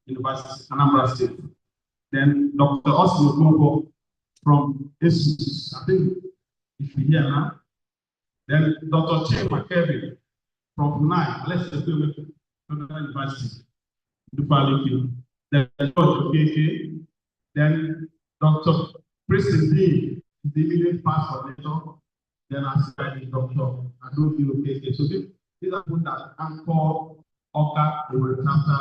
University, Anambra State. Then Dr. Austin Okonkwo from ASUS, I think if you hear now. Then Dr. Chima Kevin from Funai, University, Dupaliki. Then Dr. KK. Then Dr. Preston Dean, the immediate past coordinator. Then I said Dr. Adobe KK. So these are people that anchor Awka over the chapter,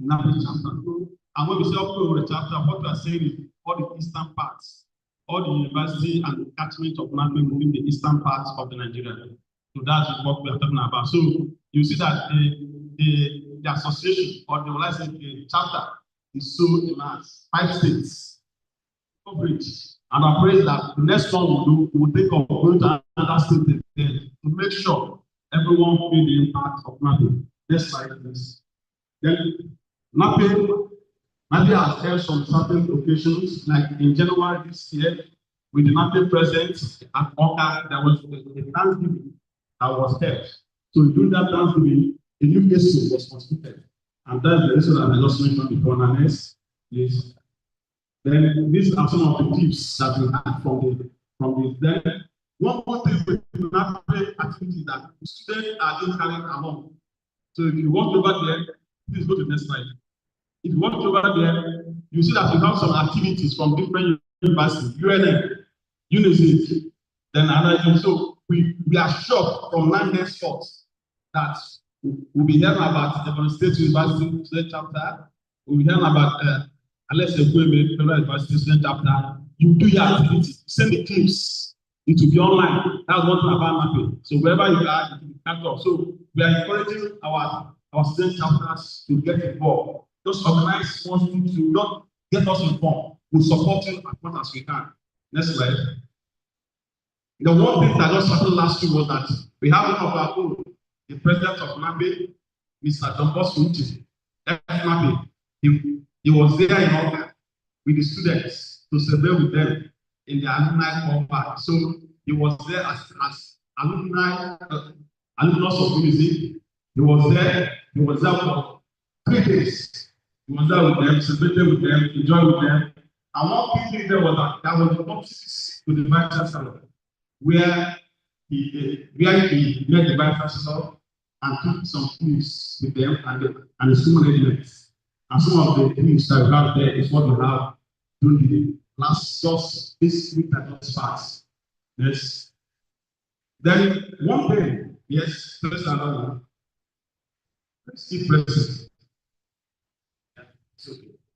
Nnamdi chapter. And when we say Awka over the chapter, what we are saying is all the eastern parts, all the university and the catchment of Nnamdi within the eastern parts of the Nigeria. So that's what we are talking about. So you see that the association or the chapter is so immense, 5 states coverage. And I pray that the next one we'll take up going to another state again to make sure everyone feel the impact of Nnamdi. Next slide, please. Then Nnamdi has held some certain occasions, like in January this year, with the Nnamdi present at Awka, there was a Thanksgiving that was held. So during that Thanksgiving, a new case was constituted. And that's the reason that I just mentioned before. Now, next, please. Then these are some of the tips that we had from this. Then one more thing with the Nnamdi activity that students are being carried along. So if you walk over there, please go to the next slide. If you walk over there, you see that we have some activities from different universities, UNM, UNICEF, then another. So we are sure from Nnamdi's forth that we'll be hearing about the State University student chapter, we'll be hearing about Izuchukwu Federal University student chapter. You do your activity, send the clips. It will be online. That's one thing about Nnamdi. So wherever you are, it will be cut off. So we are encouraging our student chapters to get involved. Just organize small things to not get us informed. We'll support you as much as we can. Next slide. The one thing that just happened last week was that we have one of our own, the president of Nnamdi, Mr. John Boswinchi. He was there in Awka with the students to celebrate with them in the alumni conference. So he was there as alumnus of music. He was there for 3 days. He was there with them, celebrated with them, enjoyed with them. And one thing there was that there was the offices to the Vice Chancellor, where he met the Vice Chancellor and took some things with them and the student elements. And some of the things that we have there is what we have during the last just this week that just passed. Yes. Then one thing, yes, there's another one. Let's keep pressing.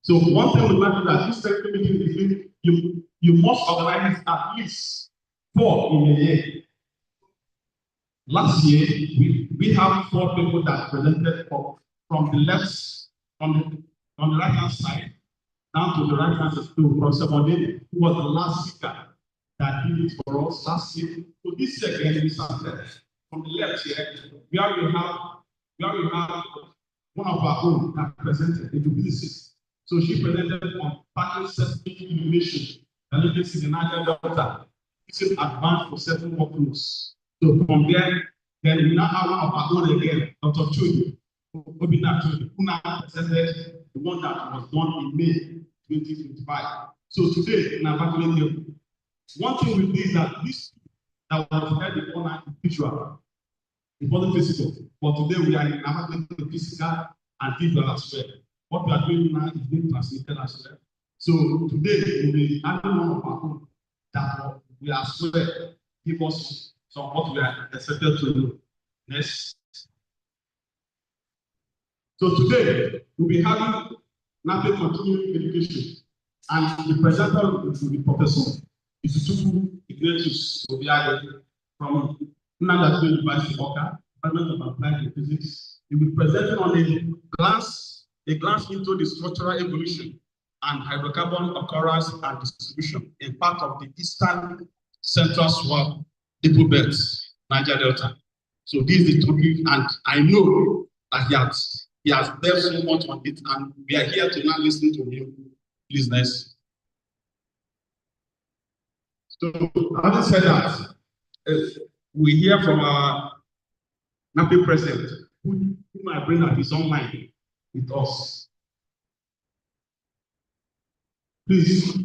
So one thing we like that this technical meeting is you must organize at least 4 in a year. Last year we have 4 people that presented from the left, on the right hand side down to the right hand side to Prof. Obiadi, who was the last speaker that did it for us last year. So this year again we started from the left here where we have one of our own that presented the Geophysics. So she presented on package seismic illumination that you can see the Niger Delta. This is advanced for certain workflows. So from there, then we now have one of our own again, Dr. Chudi, Obiadi, who now presented the one that was done in May 2025. So today, in our faculty, one thing with this is that this that was held before now is visual. It wasn't physical. But today we are in our faculty physical and visual as well. What we are doing now is being transmitted as well. So today we'll be having one of our own that we are sure give us some what we are expected to do. Next. So today we'll be having Nnamdi continuing education, and the presenter will be Professor Izuchukwu Ignatius Obiadi from Nnamdi University, Awka, Department of Applied Geophysics. He will be presenting on a glance into the structural evolution and hydrocarbon occurrence and distribution in part of the Eastern Central Swamp Depobelt, Niger Delta. So this is the topic, and I know that he has delved so much on it, and we are here to now listen to him. Please, next. So, having said that, we hear from our Nnamdi president, who I bring at his own mind. with us. Please,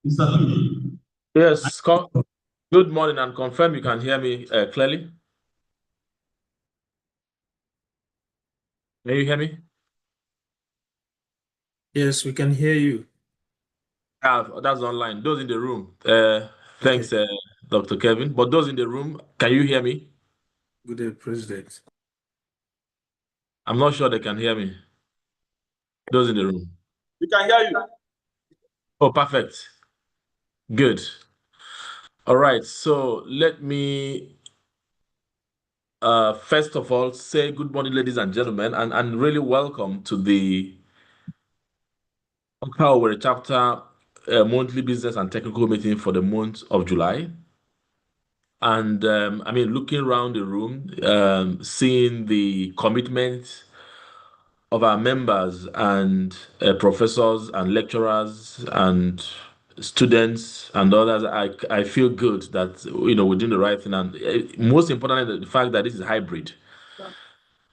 Mr. P. Yes, good morning, and confirm you can hear me clearly. Can you hear me? Yes, we can hear you. That's online. Those in the room, thanks, Okay. Dr. Kevin. But those in the room, can you hear me? Good day, President. I'm not sure they can hear me. Those in the room. We can hear you. Oh, perfect. Good. All right. So let me first of all say good morning, ladies and gentlemen, and really welcome to the Owerri chapter monthly business and technical meeting for the month of July. And I mean, looking around the room, seeing the commitment of our members and professors and lecturers and students and others, I feel good that we're doing the right thing. And most importantly, the fact that this is hybrid.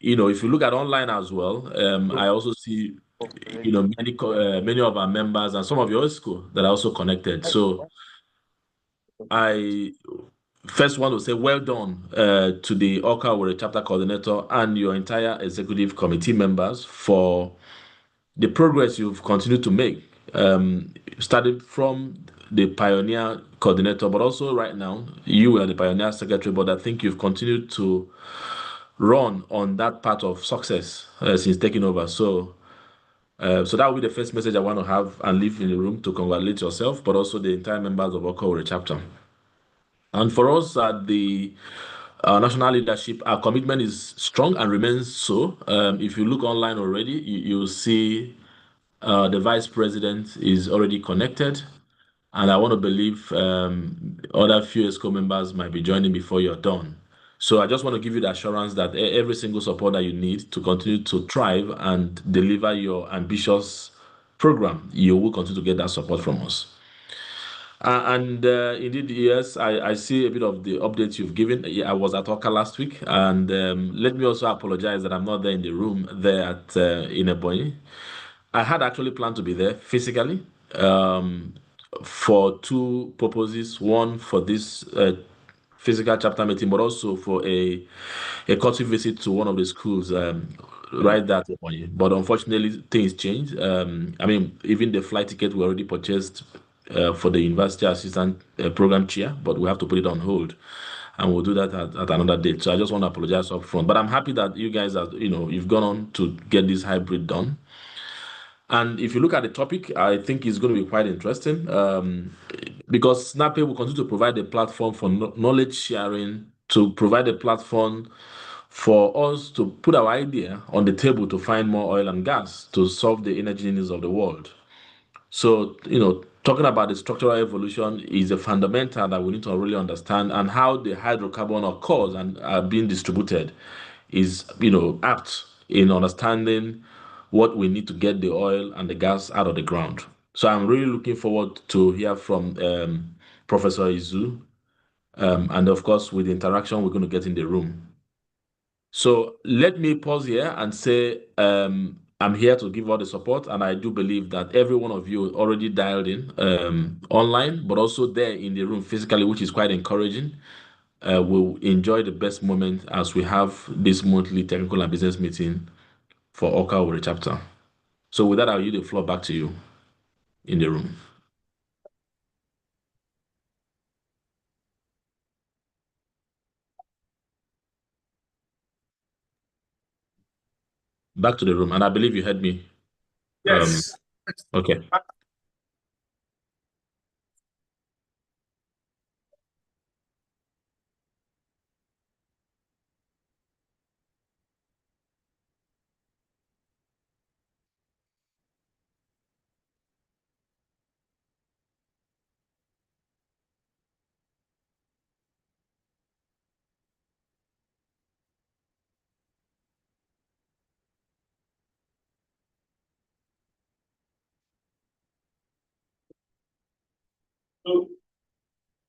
If you look at online as well, I also see many of our members and some of your school that are also connected. So I first want to say well done to the Awka chapter coordinator and your entire executive committee members for the progress you've continued to make. Started from the pioneer coordinator, but also right now you are the pioneer secretary. But I think you've continued to run on that part of success since taking over. So that will be the first message I want to have and leave in the room to congratulate yourself, but also the entire members of Awka chapter. And for us at the national leadership, our commitment is strong and remains so. If you look online already, you'll see the vice president is already connected. And I want to believe other few ESCO members might be joining before you're done. So I just want to give you the assurance that every single support that you need to continue to thrive and deliver your ambitious program, you will continue to get that support from us. And indeed, yes, I see a bit of the updates you've given. Yeah, I was at Awka last week, and let me also apologize that I'm not there in the room there at Inebonyi. I had actually planned to be there physically for two purposes. One, for this physical chapter meeting, but also for a courtesy visit to one of the schools right there at Inebonyi. But unfortunately, things changed. I mean, even the flight ticket we already purchased for the university assistant program chair, but we have to put it on hold, and we'll do that at another date. So I just want to apologize up front. But I'm happy that you guys are, you've gone on to get this hybrid done. And if you look at the topic, I think it's going to be quite interesting because SNAPE will continue to provide a platform for knowledge sharing, to provide a platform for us to put our idea on the table to find more oil and gas to solve the energy needs of the world. So, talking about the structural evolution is a fundamental that we need to really understand, and how the hydrocarbon occurs and are being distributed is, apt in understanding what we need to get the oil and the gas out of the ground. So I'm really looking forward to hear from Professor Izu, and of course with the interaction we're going to get in the room. So let me pause here and say I'm here to give all the support, and I do believe that every one of you already dialed in online, but also there in the room physically, which is quite encouraging. Will enjoy the best moment as we have this monthly technical and business meeting for Awka chapter. So with that, I'll yield the floor back to you in the room. Back to the room, and I believe you heard me. Yes. Okay.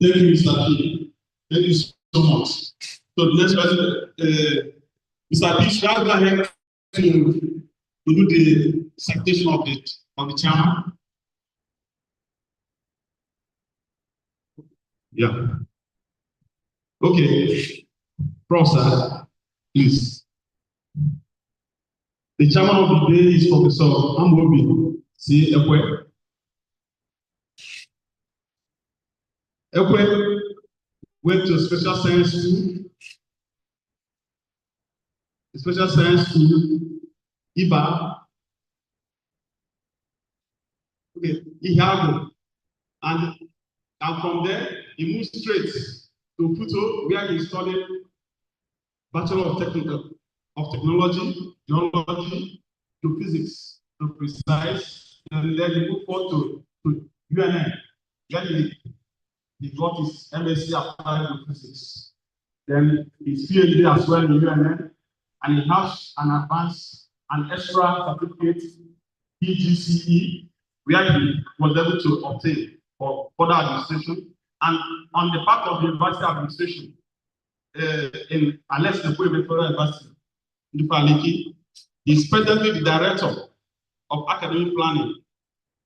Thank you, Mr. P. Thank you so much. So the next person, Mr. P, should I go ahead to to do the citation of the chairman. Yeah. Okay. Prof, sir, please. The chairman of the day is Professor Amobi C. Ekwe. Ekwe went to special science school, IBA. Okay, Ihago. And from there, he moved straight to Puto, where he studied Bachelor of Technology, Geology, Geophysics, to precise, and then he moved forward to UNN, where he got his MSc Applied Geophysics. Then his PhD as well in UNN, and he has an extra certificate, PGCE, where he was able to obtain for further administration. And on the part of the university administration, in Alex Nepoe Federal University, in Faliki, he's presently the director of academic planning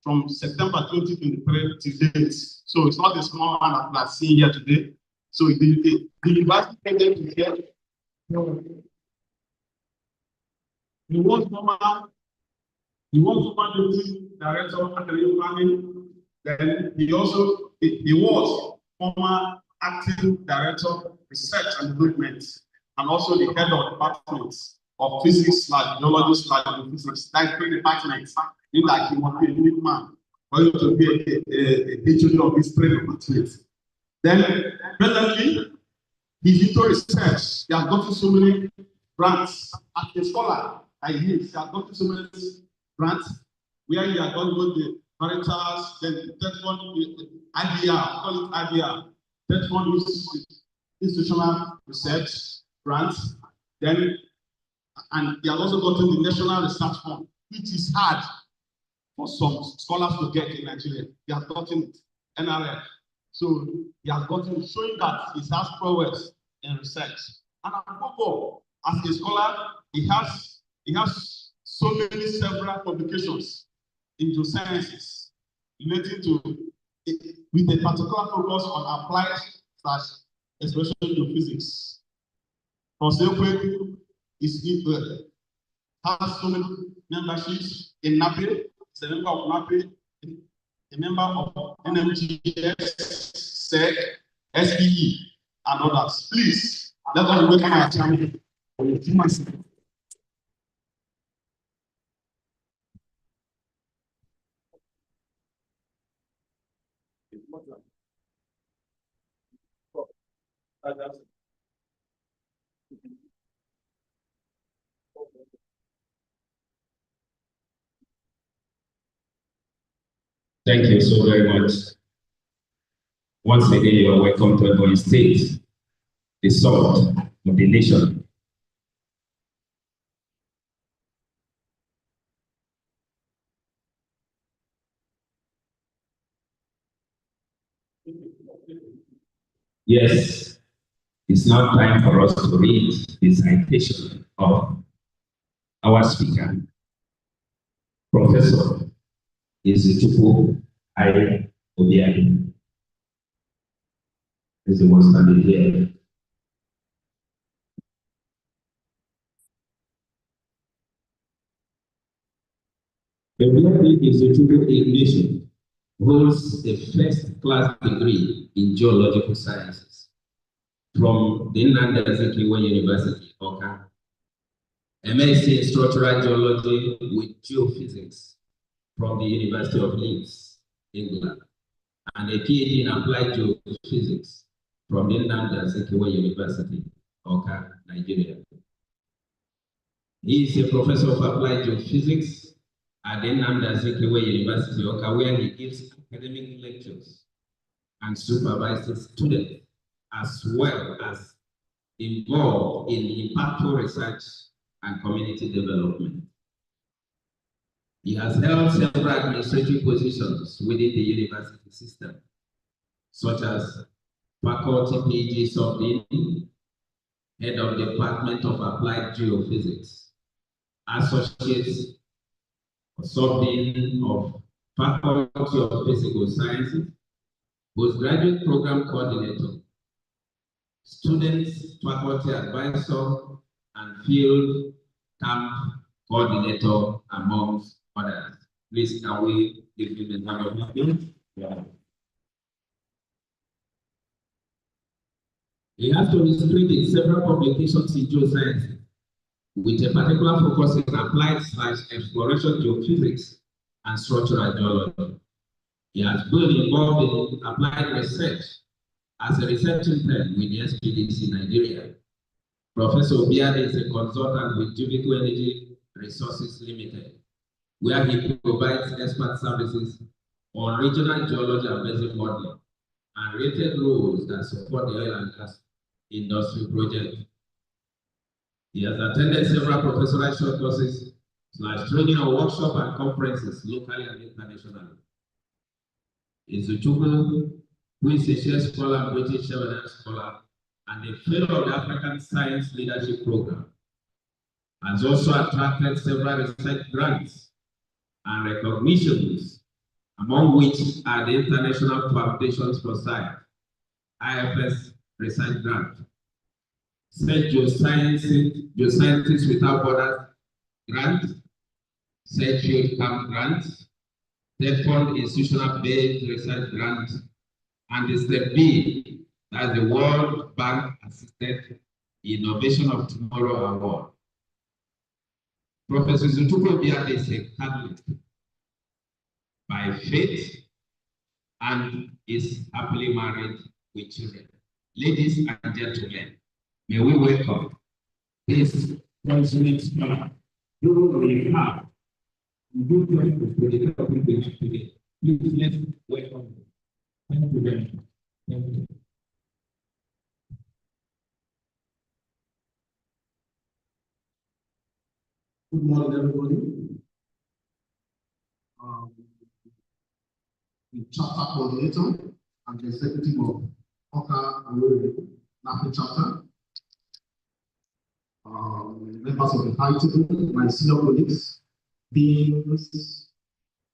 from September 2023 to date. So it's not a small man that we are seeing here today. So the university president is here. He was former deputy director of academic planning. Then he was former acting director of research and development, and also the head of department of physics, geology, physics. That's three departments. In like he must be a unique man for you to be a HOD of these three departments. Then presently, he's into research. He has gotten so many grants as a scholar. He has gotten so many grants where he has gotten the Veritas, then the third one, IBR, call it IBR. Third one is institutional research grants. Then, and he has also gotten the National Research Fund, which is hard for some scholars to get in Nigeria. He has gotten it, NRF. So he has gotten, showing that he has prowess in research. And above all, as a scholar, he has so many several publications in geosciences relating to, with a particular focus on applied / exploration geophysics. For example, has so many memberships in NAPE, is a member of NAPE, a member of NMGS, SEC, SPE, and others. Please, let us welcome our chairman. Thank you so very much. Once again, you are welcome to Ebonyi State, the salt of the nation. Yes, it's now time for us to read the citation of our speaker, Professor Izuchukwu Obiadi. Is the one standing here. Obiadi Izuchukwu Ignatius holds a first-class degree in geological sciences from the Nnamdi Azikiwe University, Awka, MSc in structural geology with geophysics from the University of Leeds, England, and a PhD in applied geophysics from the Nnamdi Azikiwe University, Awka, Nigeria. He is a professor of applied geophysics at the Nnamdi Azikiwe University, Awka, where he gives academic lectures and supervises students, as well as involved in impactful research and community development. He has held several administrative positions within the university system, such as faculty PG Subdean, head of Department of Applied Geophysics, associate Subdean of Faculty of Physical Sciences, Postgraduate Program Coordinator, Students Faculty Advisor, and Field Camp Coordinator, amongst others. Please, can we give him a round of applause? Yeah. He has to illustrate in several publications in geoscience, with a particular focus in applied/exploration geophysics and structural geology. He has been involved in applied research as a research intern with the SPDC Nigeria. Professor Obiadi is a consultant with Jubico Energy Resources Limited, where he provides expert services on regional geology and basin modeling and related roles that support the oil and gas industry project. He has attended several professional short courses / training or workshop and conferences locally and internationally. Izuchukwu, who is a chair scholar, British Evidence scholar, and a fellow of the African Science Leadership Program, has also attracted several research grants and recognitions, among which are the International Foundations for Science, IFS Research Grant, Said Geoscientists Without Borders Grant, Said Field Camp Grant, Debt Fund Institutional Based Research Grant, and the Step B, that's the World Bank Assisted Innovation of Tomorrow Award. Professor Izuchukwu is a Catholic by faith and is happily married with children. Ladies and gentlemen, may we welcome this consummate scholar who we have good to the topic today. Please let's welcome him. Thank you very much. Thank you. Good morning, everybody. The chapter coordinator and the executive of Awka Owerri chapter. Members of the high table, my senior colleagues, deans,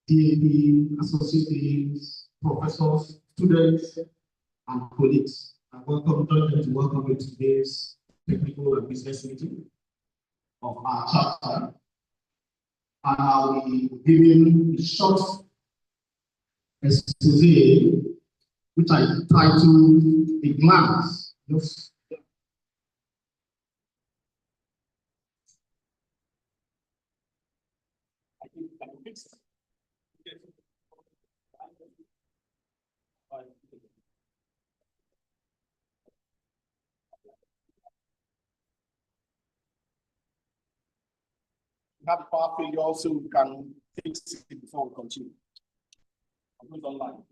DAP, associate deans, professors, students, and colleagues. I welcome them to welcome you to today's technical and business meeting of our chapter. And I'll be giving a short expose, which I titled A Glance. Just have power failure also, we can fix it before we continue. I'm going online.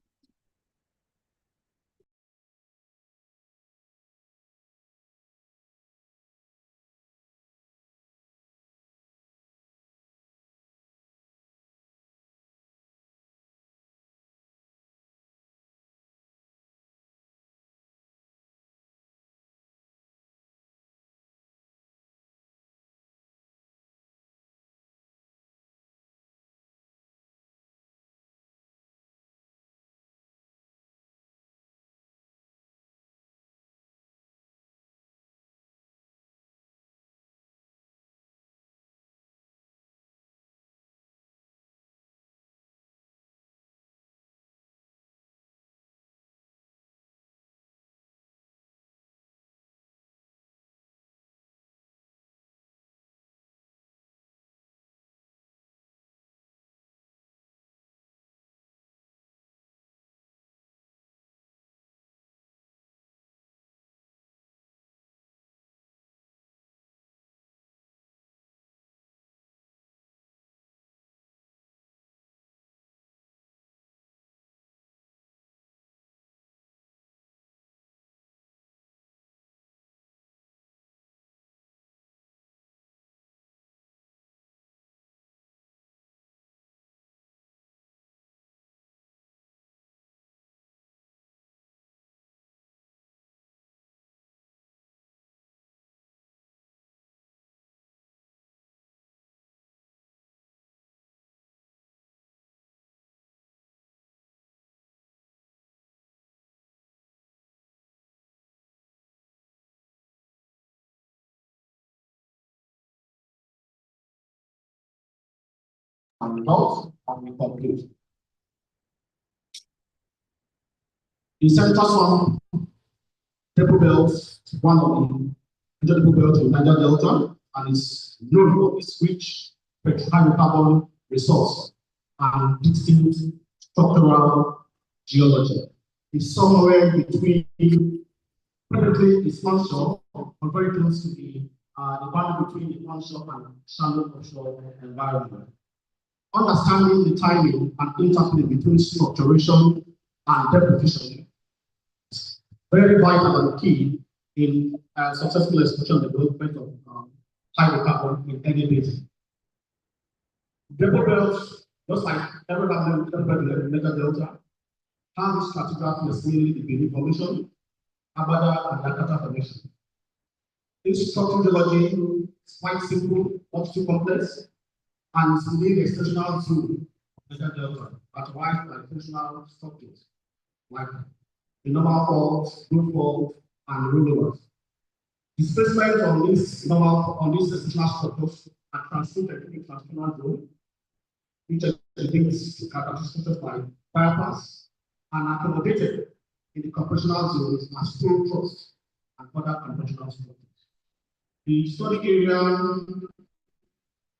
and result, and we conclude. The Central Swamp Depobelt, one of the major depobelt in Niger Delta, and is known for its rich hydrocarbon resource and distinct structural geology. It's somewhere between, presently it's onshore, or very close to the boundary between the onshore and shallow offshore environment. Understanding the timing and interplay between structuration and deposition is very vital and key in successful exploration and development of hydrocarbon in any basin. Depobelt, just like every other depobelt in Niger Delta, has this stratigraphy, mainly the Benin Formation, Abada, and Dakata Formation. This structural geology is quite simple, not too complex, and it's within the extensional zone of Niger Delta, characterized by extensional structures like the normal faults, root faults, and rollovers. Displacement on these extensional structures are transmitted to the transitional zone, which is characterized by bypass and accommodated in the compressional zones as stone truss and other compressional structures. The study area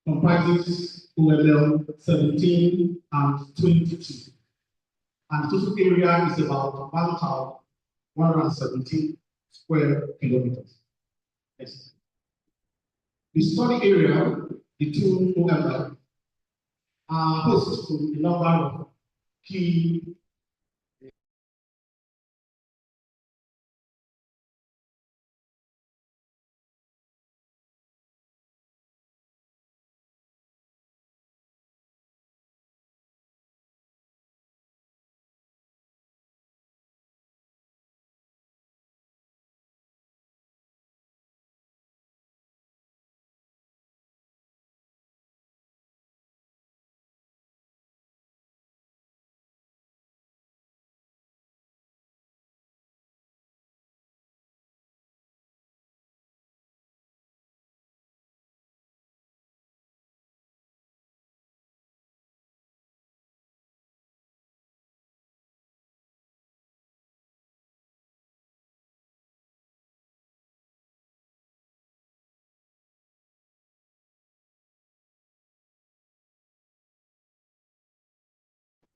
comprises OLL 17 and 22, and the total area is about 1,117 square kilometers. Yes. The study area, the two OLL, are host to a number of key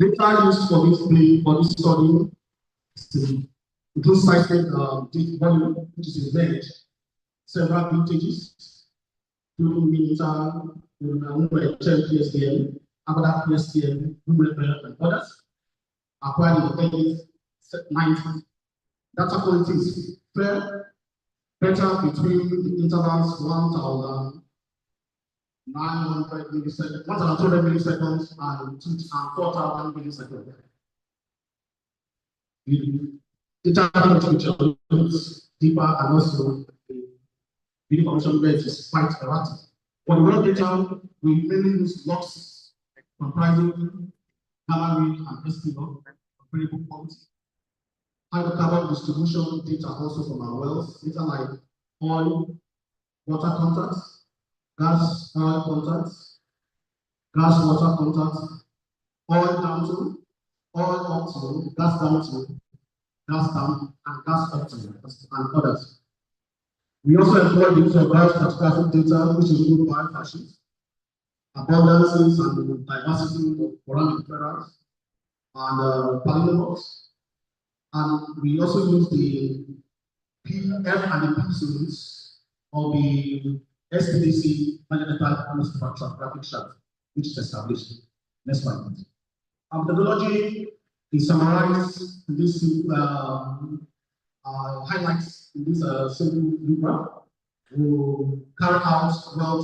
data used for this study includes seismic volume, which is image, several vintages, including millimeter, PSDM, Abada PSDM, and others, acquired in the early 90s. Data quality is fair, better between the intervals 1,900 milliseconds, 1,200 milliseconds, and 4,000 milliseconds. The data is deeper, and also the information rate is quite erratic. For the raw data, we mainly use logs comprising gamma read and estimate of variable quality. Hydrocarbon distribution data also from our wells, data like oil, water contacts, gas oil contacts, gas water contacts, oil down to, oil up to, gas down to, gas down, and gas up to, and others. We also employ the use of biostratigraphic data, which include biofascists, abundances and diversity of corallic minerals, and polynomals. And we also use the PF and the P series of the SPDC magnetic stratigraphic chart, which is established. Next slide. Methodology is summarized in this highlights in this simple graph. We carry out log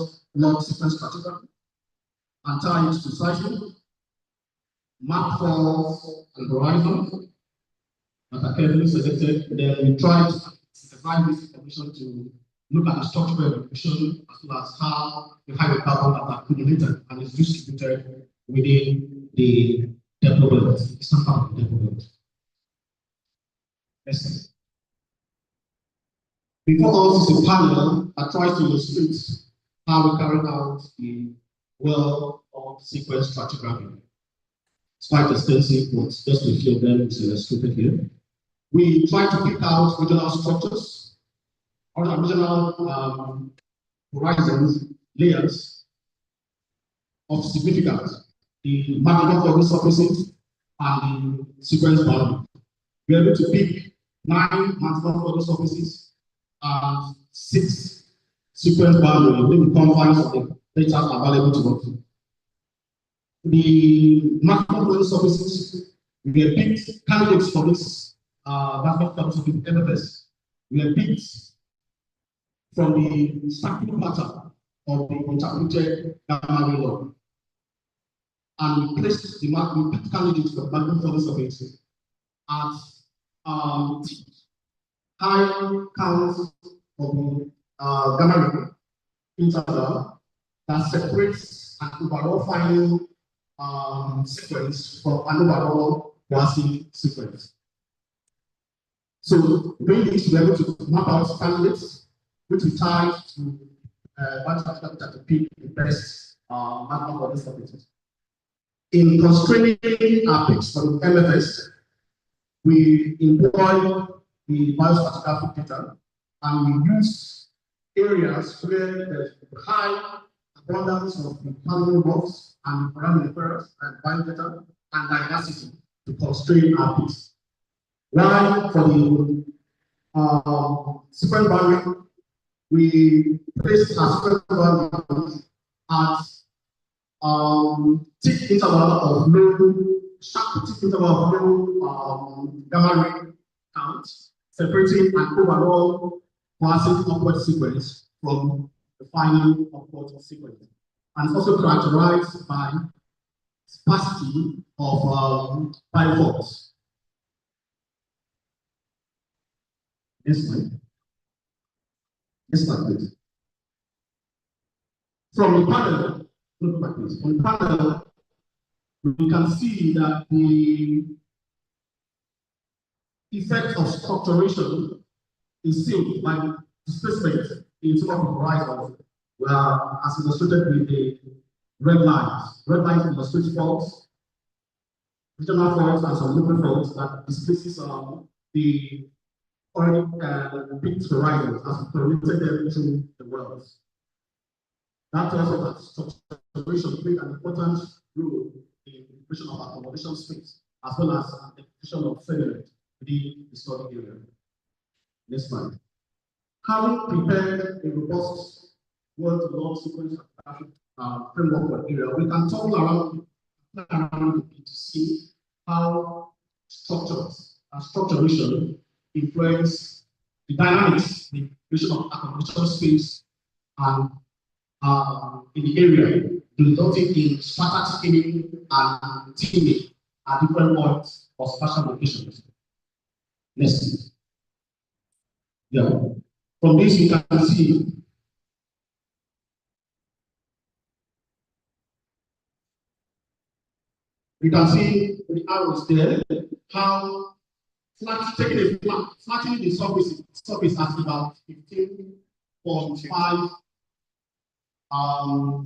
sequence stratigraphy and tie it to seismic, map faults and horizons that are carefully selected. Then we try to synthesize this information to look at the structural evolution as well as how the hydrocarbon are accumulated and is distributed within the depobelt, Eastern part of the depobelt. Next. Before us is a panel that tries to illustrate how we carry out the well or sequence stratigraphy. It's quite extensive, but just a few of them is illustrated here. We try to pick out regional structures or regional horizons, layers of significance, the magnitude for these surfaces and the sequence value. We are able to pick 9 maximum for those surfaces and 6 sequence value within the confines of the data available to us. The maximum for those surfaces, we have picked candidates for this maximum for the MFS. We have picked from the stacking pattern of the interpreted gamma ray law. And we placed the picked candidates for maximum for the surfaces at high counts of the gamma ray interval that separates an overall final sequence from an overall quasi sequence. So doing this, we're able to map out candidates which we tie to one structure to pick the best maximum for these surfaces. In constraining our picks for the MFS, we employ the biostratigraphic data and we use areas where there's high abundance of the carbon rocks and foraminifers and biodata and diversity to constrain our picks. While for the sequence value, we place our sequence value at tick interval of low, sharp tick interval of low gamma ray count, separating an overall quasi upward sequence from the final upward sequence. And it's also characterized by sparsity of biforms. This one. This one, please. From the panel, look like this. On the panel, we can see that the effect of structuration is seen by displacement in some of the horizons, where, as illustrated with the red lines. Red lines illustrate faults, regional faults, and some local faults that displaces the already picked horizons as correlated them to the worlds. That also that structuration plays an important role in the creation of accommodation space, as well as the creation of sediment within the study area. Next slide. Having prepared a robust world-to-world sequence framework for area, we can travel around to see how structures and structuration influence the dynamics, the creation of accommodation space, and in the area, resulting in strata thickening and teaming at different points of spatial locations. Next. Yeah. From this, you can see the arrows there, how flattening the surface at about 15.5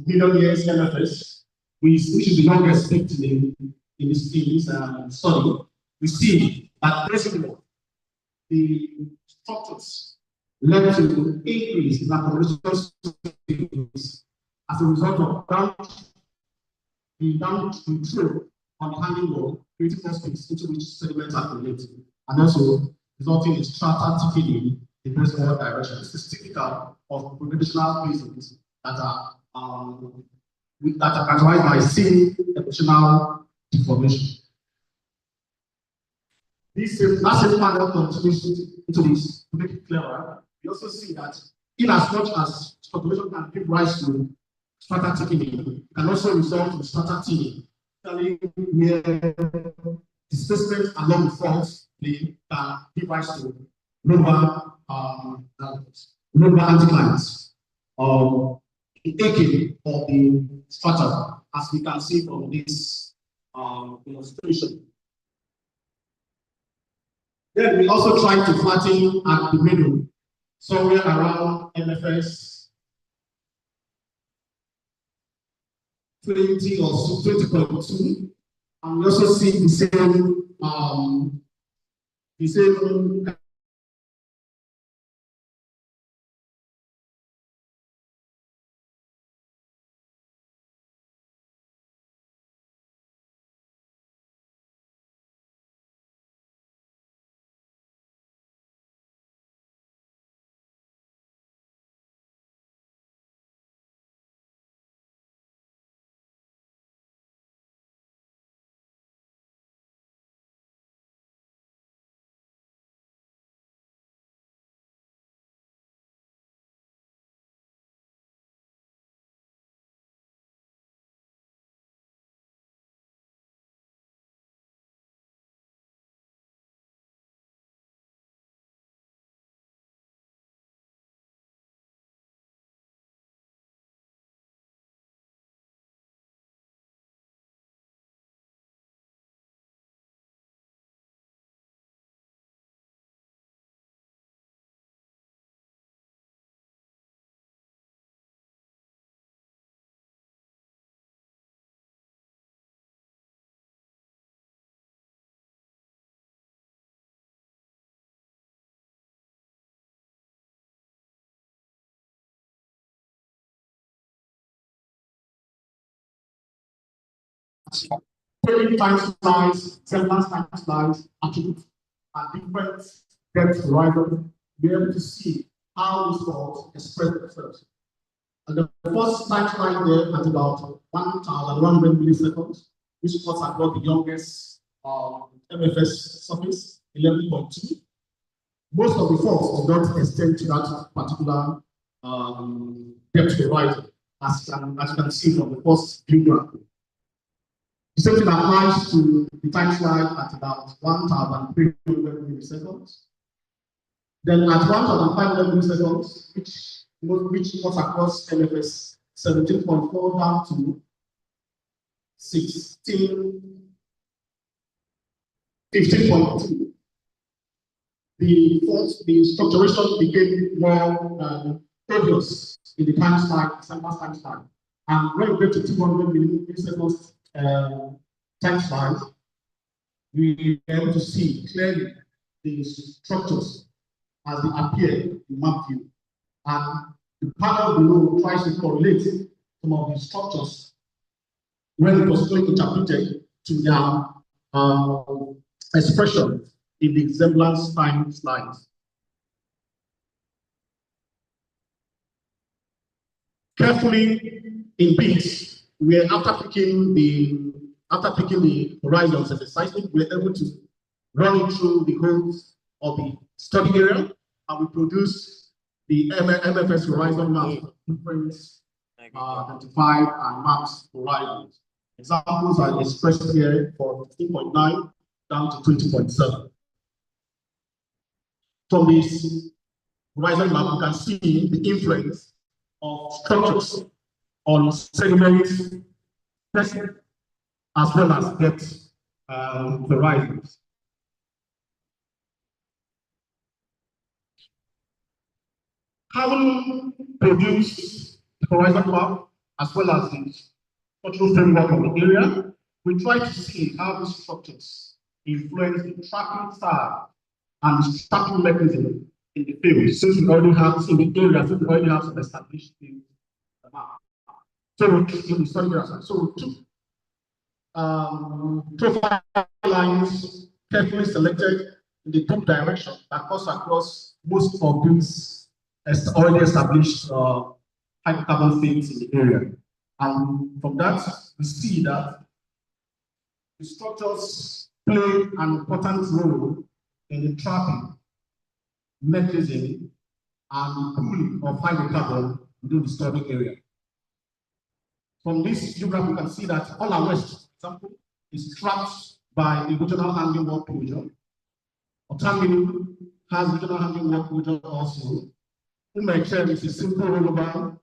million years MFS, which is the longest spectrum in this study. We see that basically the structures led to increase in accommodation space as a result of damage control on the hanging wall, creating more space into which sediments accumulate, and also resulting in strata thickening in both directions. This is typical of gravitational basins that are characterized by seeing evolutional deformation. That same panel continues into this to make it clearer. We also see that in as much as structuration can give rise to strata thickening, it can also result in strata thinning, where displacement along the fault plane can give rise to lower anticlines. The aching of the strata, as we can see from this illustration. Then we also try to flatten at the middle, somewhere around MFS 20 or 20.2, and we also see the same time slides, semblance time slides, attributes, and different depth horizon, be able to see how these faults express themselves. And the first time slide there at about 1,100 milliseconds, which cuts across the youngest MFS surface, 11.2. Most of the faults do not extend to that particular depth horizon, as you can see from the first view graph. The same thing applies to the time slide at about 1,300 milliseconds. Then at 1,500 milliseconds, which cuts across LFS 17.4 down to 15.2. The structuration became more obvious in the time slide, semblance time slide. And when we get to 200 milliseconds time slide, we are able to see clearly the structures as they appear in map view. And the panel below tries to correlate some of the structures when it was being interpreted to their expression in the semblance time slides. Carefully in bits, after picking the horizons and the seismic, we're able to run it through the holes of the study area, and we produce the MFS horizon map different identified and mapped horizons. Examples are expressed here for 15.9 down to 20.7. From this horizon map, you can see the influence of structures on sediment testing as well as depth horizons. Having produced the horizon map as well as the structural framework of the area, we try to see how these structures influence the tracking style and the tracking mechanism in the field, since we already have in the area, since we already have some established field map. So we took in the study area. So we took profile lines carefully selected in the top direction that cuts across most of these already established hydrocarbon fields in the area. And from that, we see that the structures play an important role in the trapping mechanism and pooling of hydrocarbon within the study area. From this graph, you can see that all our west, for example, is trapped by the regional handling work closure. Otamini has regional handling work closure also. Umeche is a simple rollover,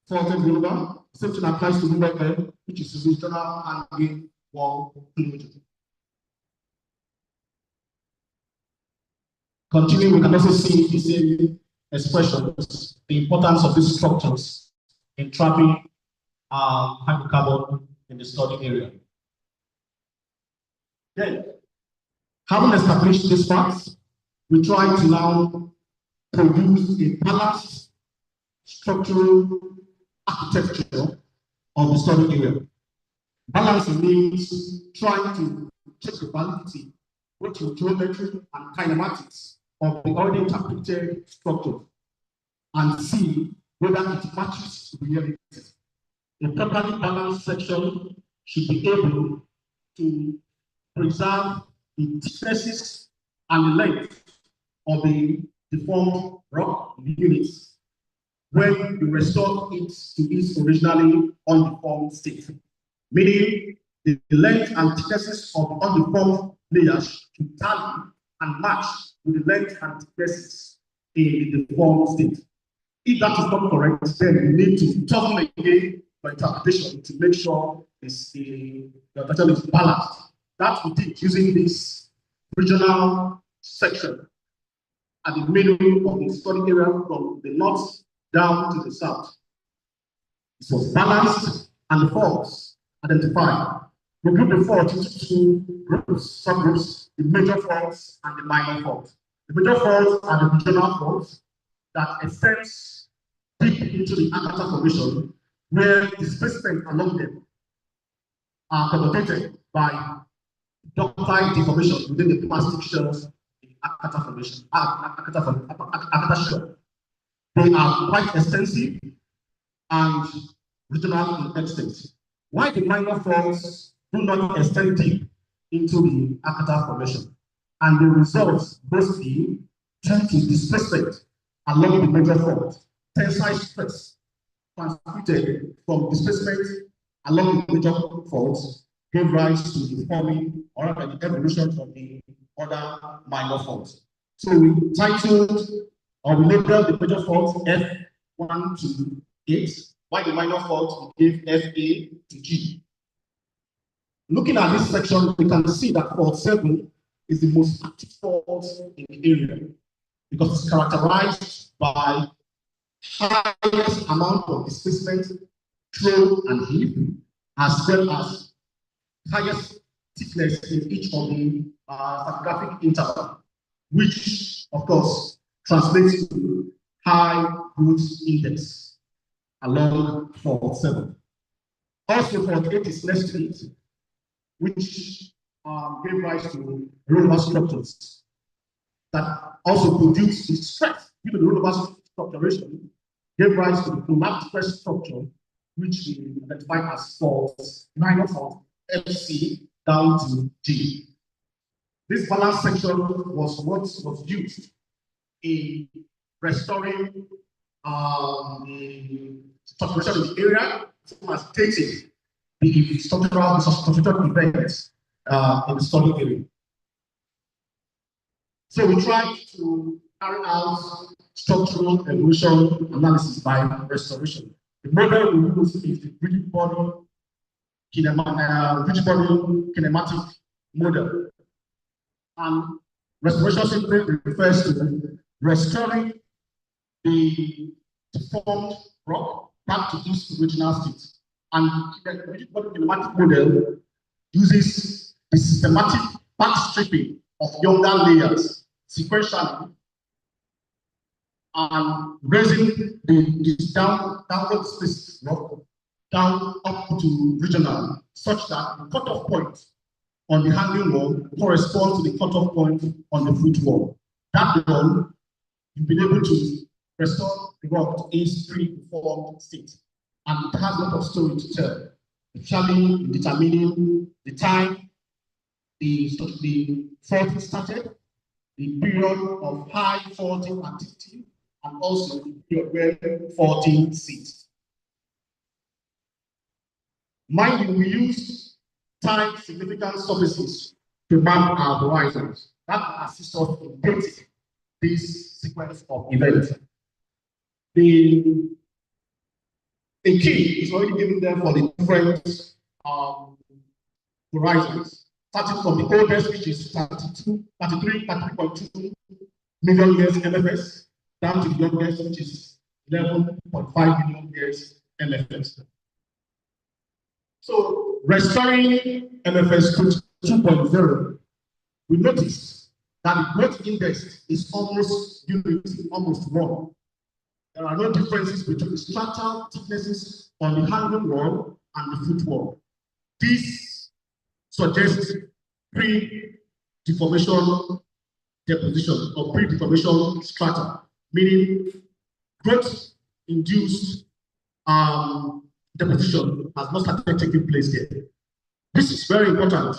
faulted rollover. Same thing applies to Umeche, which is a regional handling work closure. Continuing, we can also see the same expressions, the importance of these structures in trapping hydrocarbon in the study area. Then, having established these facts, we try to now produce a balanced structural architecture of the study area. Balance means trying to check the validity, both in geometry and kinematics of the already interpreted structure and see whether it matches reality. A properly balanced section should be able to preserve the thicknesses and the length of the deformed rock units when you restore it to its originally undeformed state. Meaning the length and thicknesses of the undeformed layers should tally and match with the length and thicknesses in the deformed state. If that is not correct, then you need to toughen again for interpretation to make sure the data is balanced. That we did using this regional section at the middle of the study area from the north down to the south. It was balanced and the faults identified. We group the fault into two groups, subgroups, the major faults and the minor faults. The major faults are the regional faults that extends deep into the Awka formation, where displacement along them are complicated by ductile deformation within the plastic shells in Awka formation. Awka shell. They are quite extensive and regional in extent. Why the minor faults do not extend deep into the Awka formation, and the results mostly due to displacement along the major fault, tensile stress transmitted from displacement along the major faults gave rise to the forming or the evolution of the other minor faults. So we titled or we labeled the major faults F1 to 8, while the minor faults we gave FA to G. Looking at this section, we can see that fault 7 is the most active fault in the area because it's characterized by highest amount of displacement, throw and heave, as well as highest thickness in each of the stratigraphic interval, which of course translates to high root index along fault 7. Also, fault 8 is next to it, which gave rise to rollover structures that also produce the stress due to the rollover structuration, gave rise to the collapsed stress structure, which we identify as faults, minor fault, FC down to G. This balance section was what was used in restoring the structuration in the area, as dating the structural events in the study area. So we tried to carry out structural evolution analysis by restoration. The model we use is the rigid body kinematic model. And restoration simply refers to restoring the deformed rock back to its original state. And the rigid body kinematic model uses the systematic backstripping of younger layers sequentially and raising the downward space rock down up to regional, such that the cutoff point on the hanging wall corresponds to the cutoff point on the foot wall. That done, you've been able to restore the rock to its pre-formed state. And it has a lot of story to tell, especially in determining the time the faulting started, the period of high faulting activity, and also the period where faulting ceased. Mind you, we use time significant surfaces to map our horizons. That assists us in dating this sequence of events. The key is already given there for the different horizons, starting from the oldest, which is 33.2 million years MFS, down to the youngest, which is 11.5 million years MFS. So restoring MFS 2.0, we noticed that the growth index is almost unity, almost 1. There are no differences between the stratal thicknesses on the handle wall and the foot wall. This suggests pre-deformation deposition or pre-deformation strata, meaning growth-induced deposition has not started taking place yet. This is very important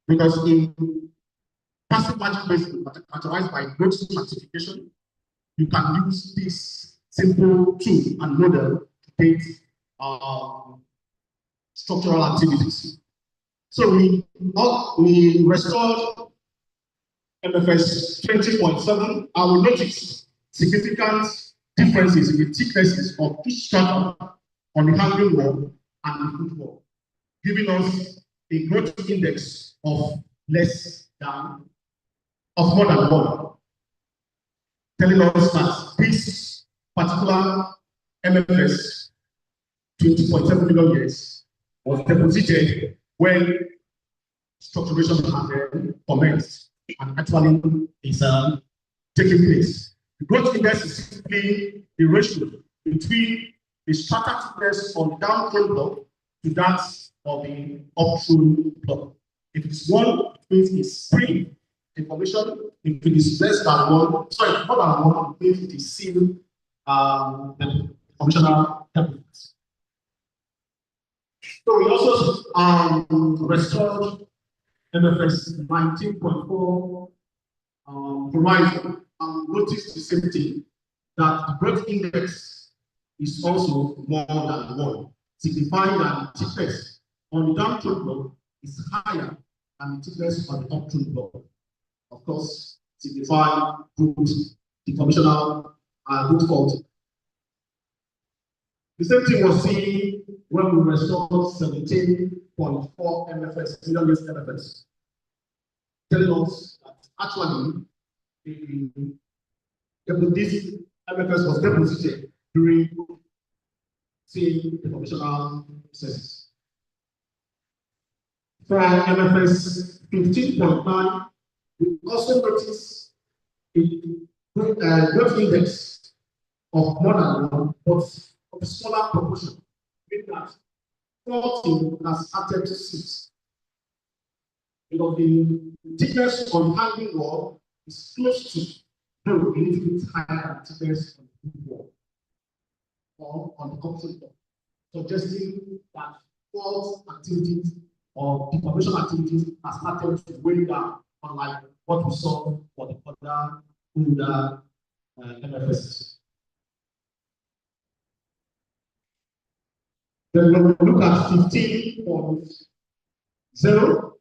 because in passive margin basin characterized by growth stratification, you can use this simple tool and model to paint structural activities. So we restored MFS 20.7 and we noticed significant differences in the thicknesses of each strata on the handle wall and the foot wall, giving us a growth index of more than 1, telling us that this particular MFS 20.7 million years was deposited when structuration had commenced and actually is taking place. The growth index is simply the ratio between the strata thickness on the down-thrown block to that of the up-thrown block. If it is 1, it means it's pre-deformation. If it is less than 1, more than 1, it means it is still deformational templates. So we also restored MFS 19.4 horizon and noticed the same thing, that the growth index is also more than 1, signifying that the thickness on the down-thrown block is higher than the thickness on the up-thrown block. Of course, signifying good deformational root fault. The same thing was seen when we restored 17.4 MFS, million years MFS, telling us that actually this MFS was deposited during same deformational processes. For MFS 15.9, we also notice a growth index of more than 1, but of a smaller proportion, meaning that 14 has started to cease. Because the thickness on the hanging wall is close to a little bit higher than the thickness on the foot wall or on the opposite wall, suggesting that fault activities or deformation activities have started to weigh down, unlike what we saw for the other older MFSs. Then when we look at 15.0,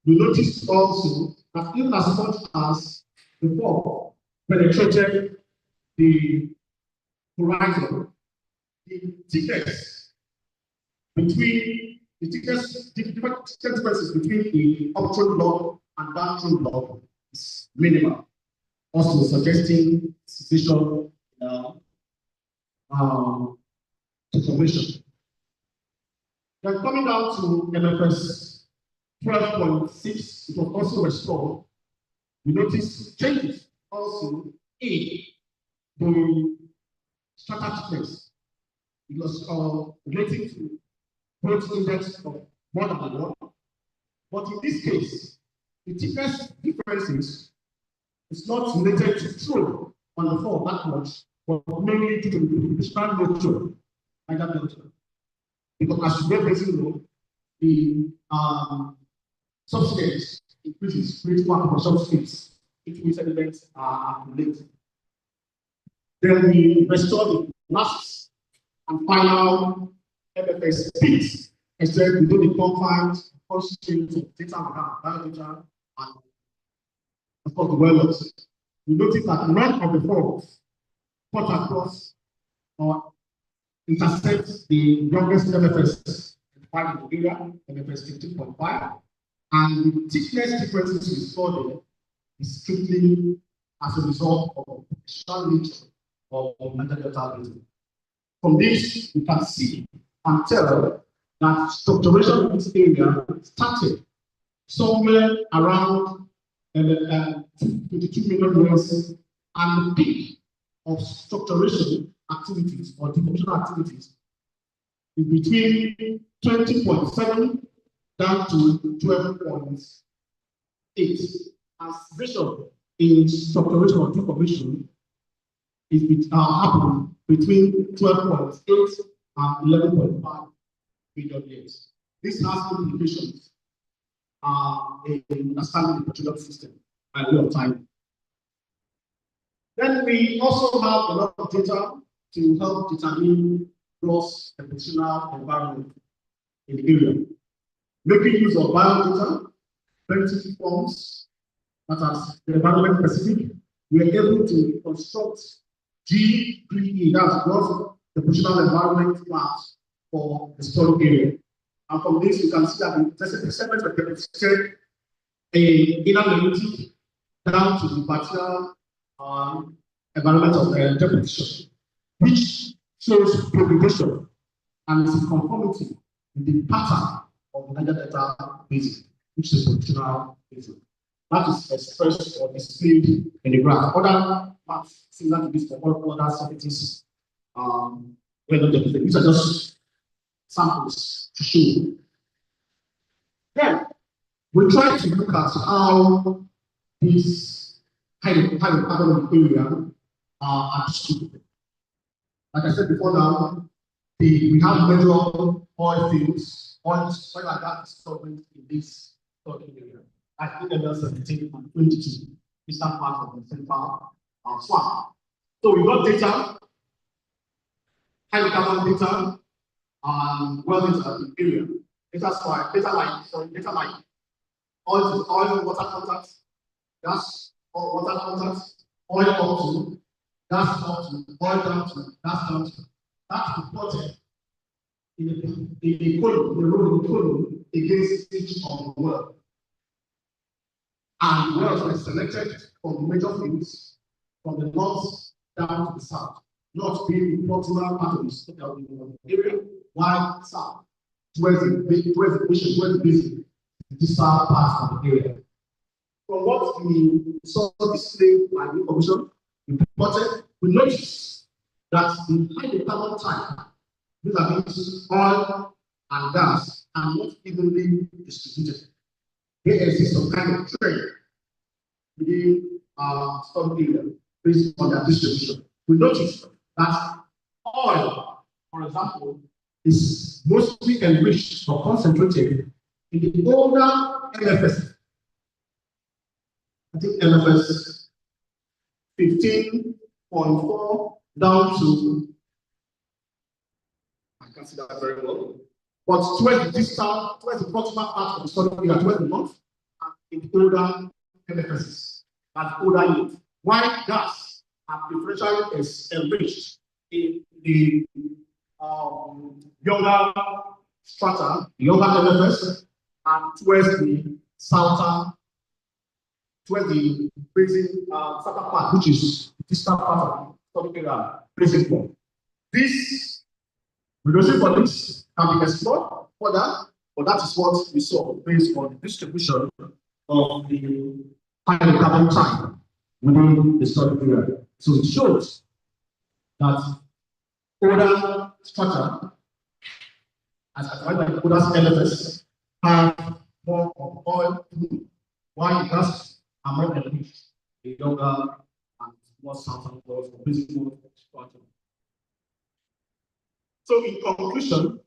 we notice also that even as much as the fall penetrated the horizon, the thickness between the differences between the upthrown block and downthrown block is minimal, also suggesting cessation deformation. Then coming down to MFS 12.6, it was also restored. We notice changes also in the strata thickness. It was relating to growth index of more than 1. But in this case, the thickness differences is not related to throw on the fall that much, but mainly to the strand nature, Niger Delta. Because as you get basically know, the subsidence increases, critical and subsidence into which elements are related. Then we restore the last and final MFS bits, except within the confines, constraints of data we have, biodata, and of course the well logs. We notice that none of the faults cut across or intersect the youngest MFS defined in the area, MFS 15.5, and the thickness differences we saw there is strictly as a result of the strong nature of Niger Delta. From this, we can see and tell that structuration in this area started somewhere around 22 million years, and the peak of structuration activities or devolution activities is between 20.7 down to 12.8. As vision in structuration or deformation is happening between 12.8 and 11.5 billion years. This has implications in understanding the petroleum system by way of time. Then we also have a lot of data to help determine gross depositional environment in the area. Making use of biodata, primitive forms, that are the environment specific, we are able to construct G3E, that's gross depositional environment plans for the storage area. And from this, you can see that the segments were deposited in inner magnetic down to the partial environment of deposition, which shows propagation and is in conformity with the pattern of the Niger Delta basin, which is a positional basin. That is expressed or displayed in the graph. Other maps similar to this for all other surfaces, these are just samples to show. Then we try to look at how these hydrocarbon area are distributed. Like I said before now, we have major oil fields, oil and gas discoveries in this area. I think level 17 and 22, eastern part of the central swamp. So we got data, hydrocarbon data, well data in the area. Data like oil water contact, gas water contact, oil up to, gas up to, oil down to, gas down to. That's reported in the column against each of the well. And wells were selected from major fields from the north down to the south, not being the proximal part of the area, while south, towards the ocean, towards the basin, the distal part of the area. From what we saw displayed by the commission, we reported, we noticed that the hydrocarbon type, these are oil and gas, are not evenly distributed. There exists some kind of trend within some area based on their distribution. We notice that oil, for example, is mostly enriched or concentrated in the older LFS. I think LFS 15.4 down to, I can't see that very well, but towards the proximal part of the solid area, towards the north, and in the older LFSs, at older unit. While gas are preferentially enriched in the younger strata, younger LFS, and towards the southern, towards the basin southern part, which is the distant part of the solid area, basin form. This reduction for this can be explored further, but that is what we saw based on the distribution of the hydrocarbon type within the solid area. So it shows that older strata, as advised by older LFS, have more of oil, while the gas are more enriched in younger and more southern oils for basic strata. So in conclusion,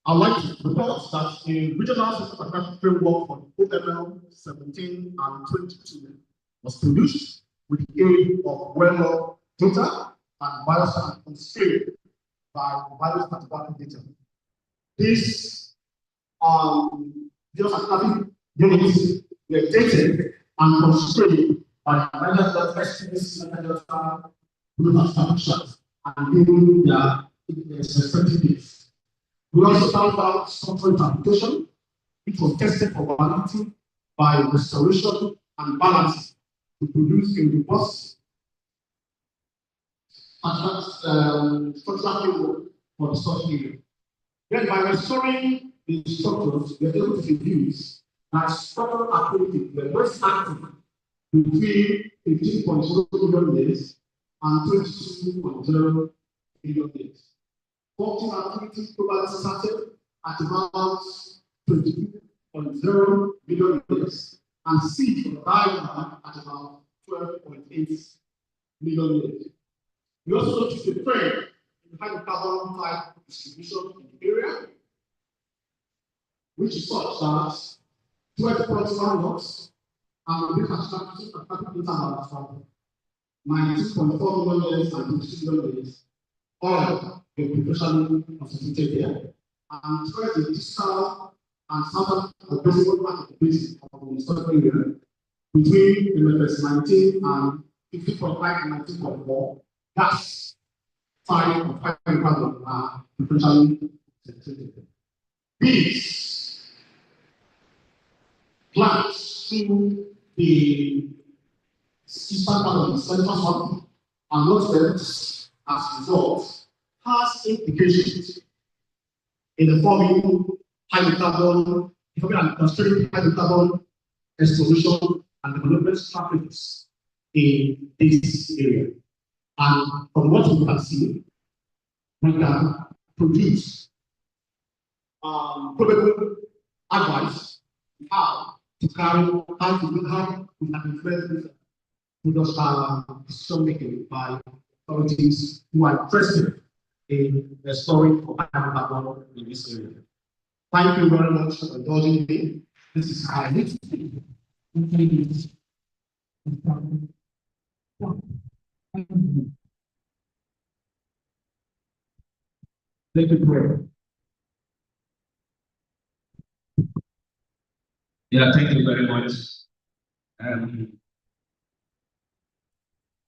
I'd like to report that a regional system adaptation framework for OML 17 and 22 was produced with the aid of well data and bioscience constrained by biostratigraphic data. This geostratigraphic units were dated and constrained by the Niger Delta estimates and given their respective dates. We also found out structural interpretation, which was tested for validity by restoration and balance to produce a robust structural framework for the source area. Then by restoring the structures, we are able to reduce that structural activity, the most active between 15.0 million years and 22.0 million years. Faulting activity probably started at about 22.0 million years and ceased or died at about 12.8 million years. We also notice the trend in the hydrocarbon type distribution in the area, which is such that 12.1 lots and the catastrophic intervals from 19.4 million years and 22 million years, all were professionally concentrated here. And towards the distal and southern or basal part of the basin of the historical area, between MFS 19 and 50.5 and 19.4, gas, fire, and hydrocarbon are professionally concentrated. These plants through the eastern part of the central swamp and not left as a result has implications in the forming hydrocarbon, and constraining hydrocarbon exploration and development strategies in this area. And from what we can see, we can produce probable advice how to carry, how we can influence this decision making by authorities who are interested in restoring hydrocarbon in this area. Thank you very much for indulging me. This is how I need to speak. Thank you, Prof. Yeah, thank you very much.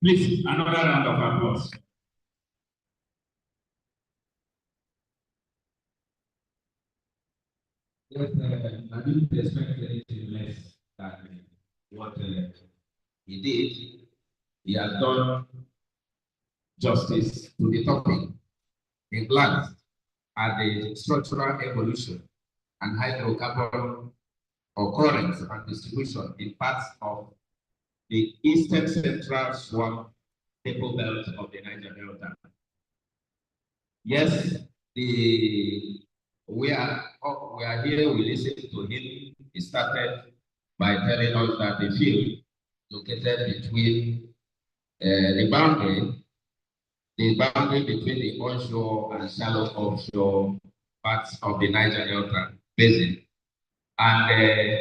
Please, another round of applause. Yes, I didn't expect anything less than what he did. He has done justice to the topic. He glanced at the structural evolution and hydrocarbon occurrence and distribution in parts of the Eastern Central Swamp Depobelt of the Niger Delta. Yes, we are here, we listened to him. He started by telling us that the field located between the boundary between the onshore and shallow offshore parts of the Niger Delta basin. And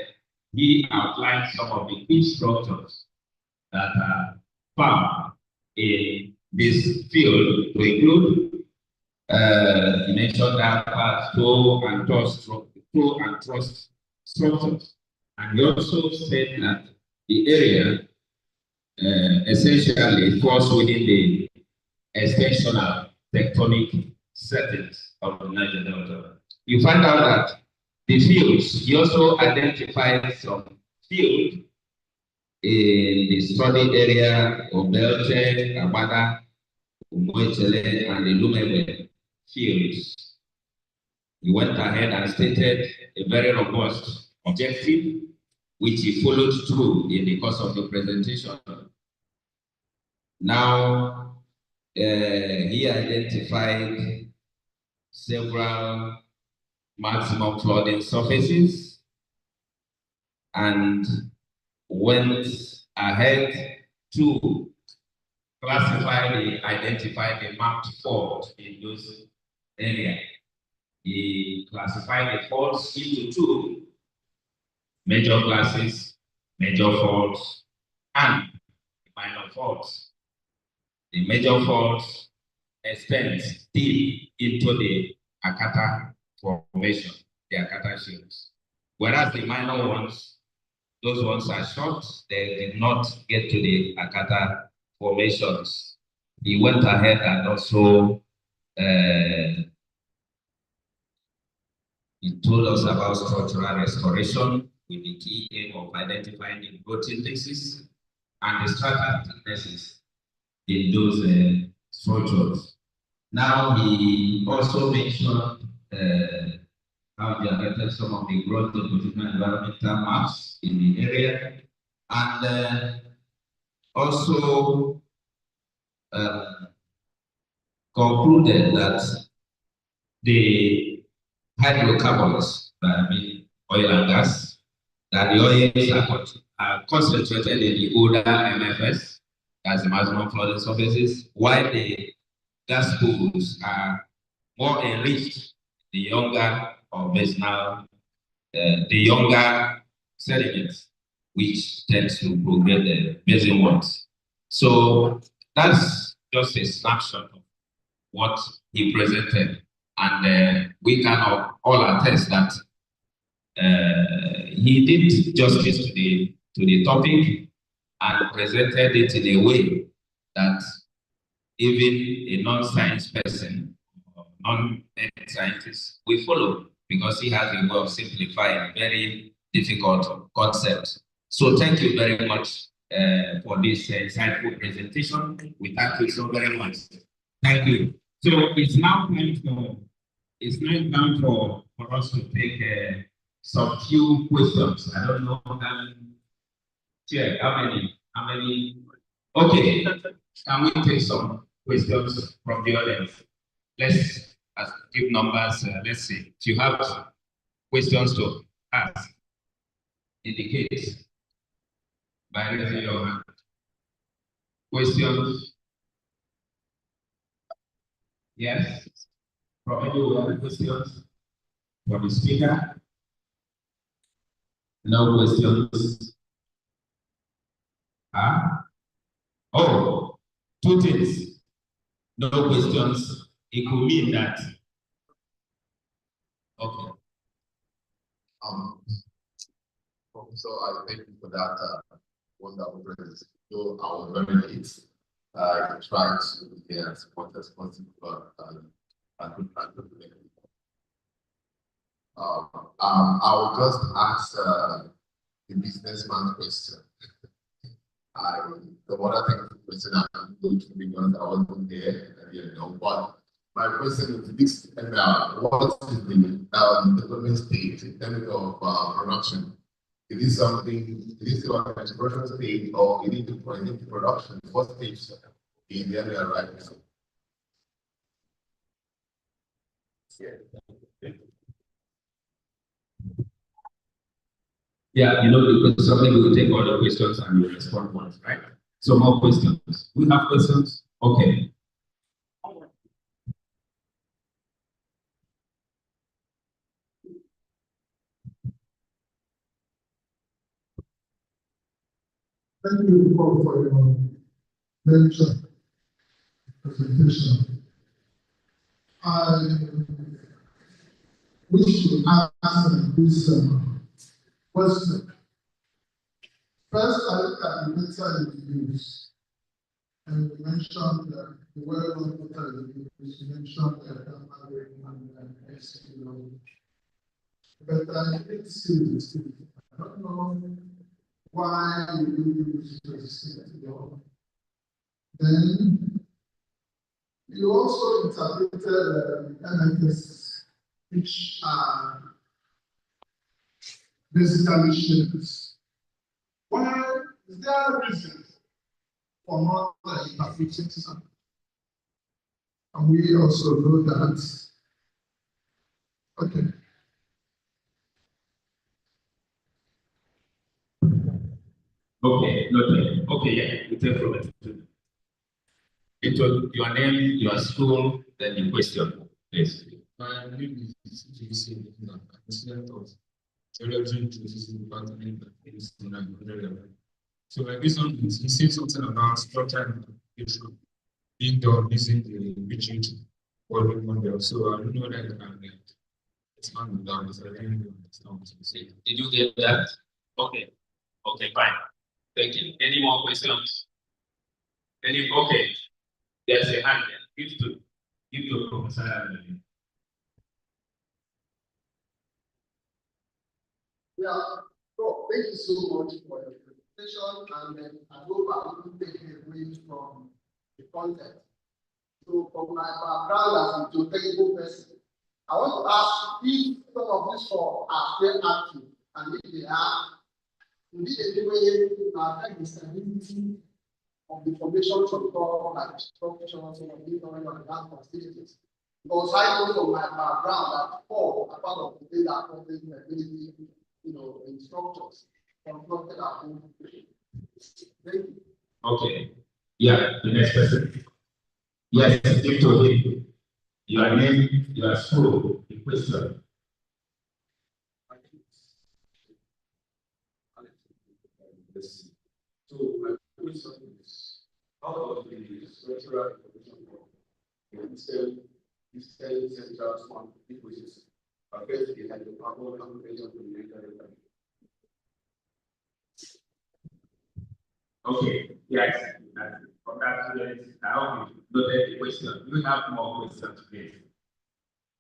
he outlined some of the key structures that are found in this field to include he mentioned that toe and thrust structures. And he also said that the area essentially falls within the extensional tectonic settings of the Niger Delta. You find out that the fields, he also identified some fields in the study area of Belte, Abada, Umoechele, and the Lumebe fields. He went ahead and stated a very robust objective, which he followed through in the course of the presentation. Now, he identified several maximum flooding surfaces and went ahead to identify the mapped fault in those areas. He classified the faults into two major classes, major faults and minor faults. The major faults extend deep into the Akata formation, the Akata shields. Whereas the minor ones, those ones are short, they did not get to the Akata formations. He went ahead and also he told us about structural restoration with the key aim of identifying the growth indexes and the strata thicknesses in those structures. Now he also mentioned have generated some of the growth opportunity environmental maps in the area, and also concluded that the hydrocarbons, I mean oil and gas, that the oils are concentrated in the older MFS, that's the maximum flooding surfaces, while the gas pools are more enriched, the younger or basinal, the younger sediments, which tends to progress the basin ones. So that's just a snapshot of what he presented, and we can all attest that he did justice to the topic and presented it in a way that even a non-science person or non-scientist will follow, because he has a way of simplifying very difficult concepts. So thank you very much for this insightful presentation. We thank you so very much. Thank you. So it's now time for us to take some few questions. I don't know how many. Okay, can we take some questions from the audience? Let's give numbers. Let's see. If you have questions to ask, indicate by raising your hand. Questions? Yes. From anyone, questions? From the speaker? No questions. Oh, two things. No questions. It could mean that. Okay. So I thank you for that wonderful presentation. So I was very late. I tried to be as much as possible, but I couldn't make it. I will just ask the businessman question. The other thing question I'm going to be because I wasn't there, but my question is this: what is the development stage in terms of production? Is it something? Is it still on the exploration stage, or is it into production? What stage in the area right now? Yeah, because something will take all the questions and you respond once, right? So more questions. We have questions? Okay. Thank you, Prof, for your lecture presentation. I wish to ask this question. First, I look at the data you use, and you mentioned the well-known data you use. You mentioned the and SQL. But I didn't see this. I don't know why you use this. Then you also interpreted MFS, which are basically shapes. Why is there a reason for not interpreting some? And we also know that. Okay. Okay, noted. Okay, yeah, we take from it. Into your name, your school, then the question, please. My name is Izuchukwu. I'm a student of Geology and Geophysics Department at Eastern Central. So my question is, he said something about structure and application being done using the rigid volume model. So I don't know that I can expand on that, because I didn't understand what you said. Did you get that? Okay. Okay, fine. Thank you. Any more questions? Okay. There's a hand there. Give to Professor Nnamdi. Yeah, so thank you so much for your presentation, and then I hope I will take away from the content. So from my background as a geotechnical person, I want to ask if some of these four are still active, and if they are, will it any way affect the stability of the formation structure, like structures of the advanced facilities? Because I know from my background that four are part of the data complex ability, in structures constructed at home. Thank you. Okay. Yeah, the next person. Yes, Victor, your name, your school, the question. So my question is, how does the structural information work in Eastern Central Swamp Depobelt affect the hydrocarbon calculation of the Niger Delta? Okay, yes, for that student, I hope you noted the question. Do you have more questions, please?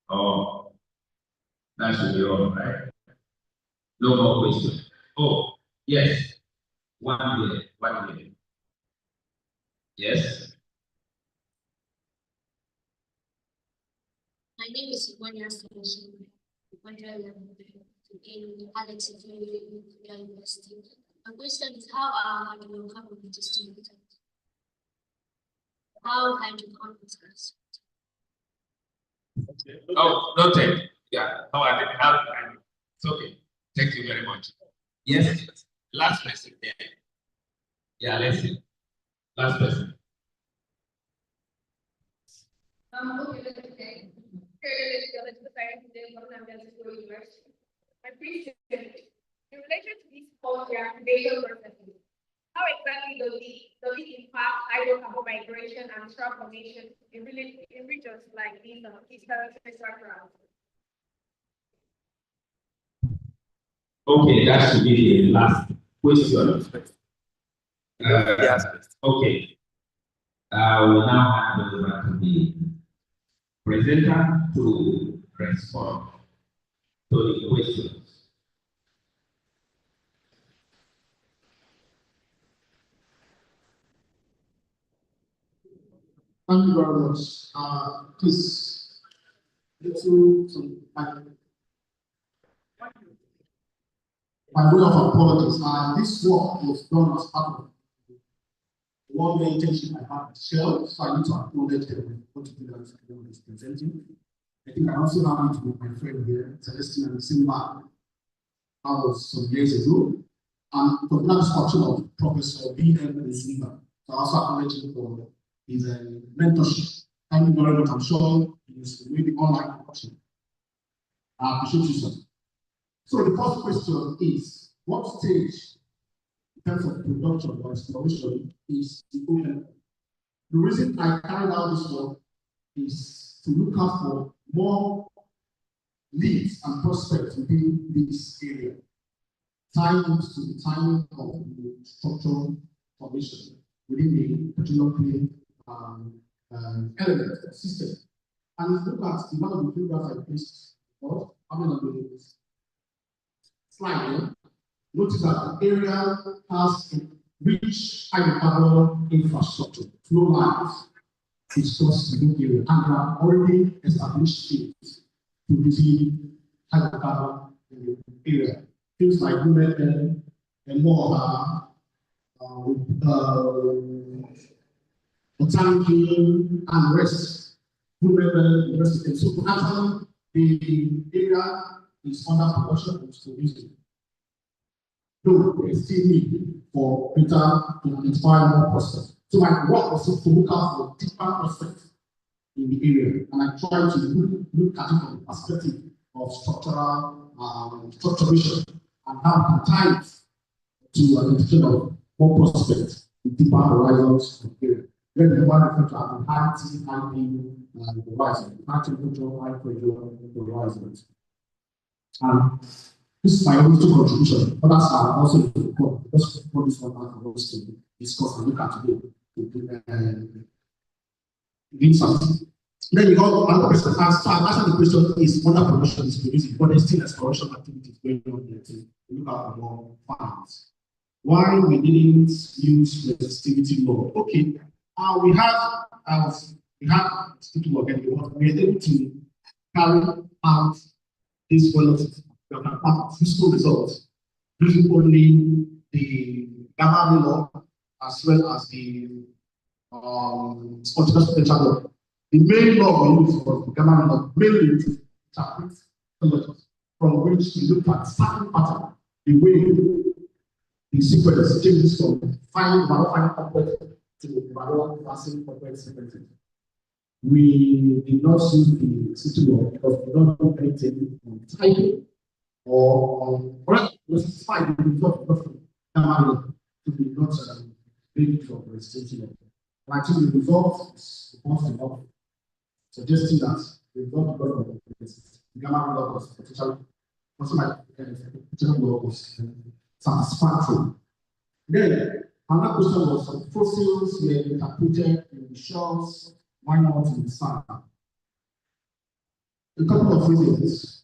Oh, that should be all right. No more questions. Oh, yes. 1 minute, 1 minute. Yes. My name is Ignatius in Azikiwe University. My question is, how are hydrocarbon distributed? How hydrocarbon is? Oh, noted. Yeah. How are they? It's okay. Thank you very much. Yes. Last person. Yeah, let's see. Last person. Okay. My question, in relation to this post-reactivation processes, how exactly does it impact hydrocarbon migration and straw formation in regions like this Eastern Central Swamp? Okay, that should be the last question. Okay. I will now hand over to the presenter to respond to the questions. Thank you very much. Please, by way of apologies, this work was done as part of one internship I had with Shell, so I need to acknowledge them what to do that everyone is presenting. I think I also have it with my friend here, Celestine and Simba. That was some years ago. And for that discussion of Professor B.M. Simba, so I also acknowledge him for his mentorship. Thank you very much. I'm sure he's really online option. I appreciate you, sir. So the first question is, what stage in terms of production or exploration is the open? The reason I carried out this work is to look out for more leads and prospects within this area, tying into the timing of the structural formation within the petroleum element system. And if you look at the one of the figures I placed, the slide here, notice that the area has a rich hydrocarbon infrastructure, flow lines, which cross the area, and there are already established fields producing hydrocarbon in the area. Things like women and more botanically and rest. Women, so actually, the area is under production and producing. No, there is still need for greater to identify more prospects. So my work was to look out for deeper prospects in the area, and I try to look at it from the perspective of structural structuration and how we can tie it to identification of more prospects in deeper horizons of the area. Then the one referred to as the high T, high P horizon, high temperature, high pressure horizons. This is my only contribution. Others are also in the report. Just for this one, I was to discuss and look at today. Then you got another question. So I'm answering the question is whether production is producing, but there's still exploration activities going on here to look at more finds. Why we didn't use resistivity law? Okay, we had resistivity law again. We were able to carry out this quality, we can have useful results using only the gamma law as well as the spontaneous potential law. The main law we use was the gamma law, mainly to interpret qualities from which we look at certain pattern, the way the sequence changes from final complex to overall passing complex sequences. We did not use the city law because we don't do anything on typing or we specify the result of gamma law to be not big for the city law. And I think the result is important enough, suggesting that the result of the gamma law was potentially also like potential law was satisfactory. Then another question was some fossils were interpreted in the shores, why not in the sand? A couple of reasons.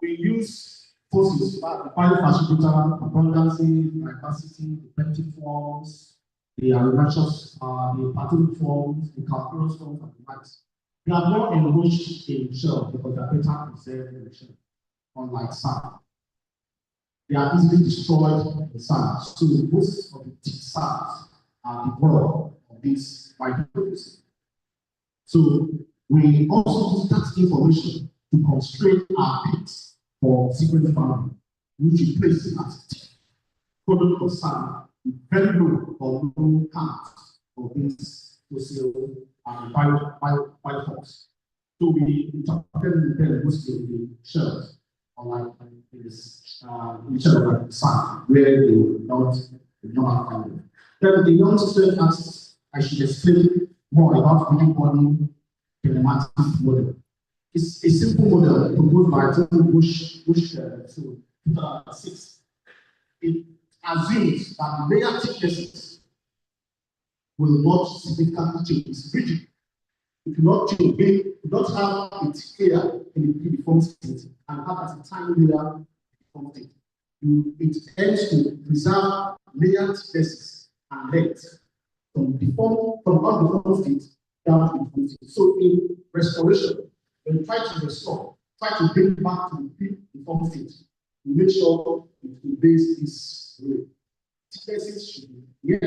We use fossils like the biofacilitator, abundancy, diversity, the peptic forms, the herbaceous, the pattern forms, the calcareous forms, and the likes. They are more enriched in shell because they are better preserved in the shell, unlike sand. They are easily destroyed in the sand. So most of the deep sands are devoid of these microbes. So we also use that information to constrain our pits for sequence farming, which we place as deep column of sand with very low or no count of these fossil and bioforms. So we interpreted them mostly in the shells, unlike in this like the sand, where they will not find them. Then the non-student asks, I should explain more about building body kinematic model. It's a simple model proposed by Bush 2006. It assumes that layer thicknesses will not significantly change. It's rigid. It will not change. We don't have it here in the deformed state and have as a tiny layer deformed state. It tends to preserve layer thicknesses and length from undeformed state down to deformed state. So in restoration, when you try to restore, try to bring back to the deformed state, you make sure it obeys this rule. Thicknesses should be near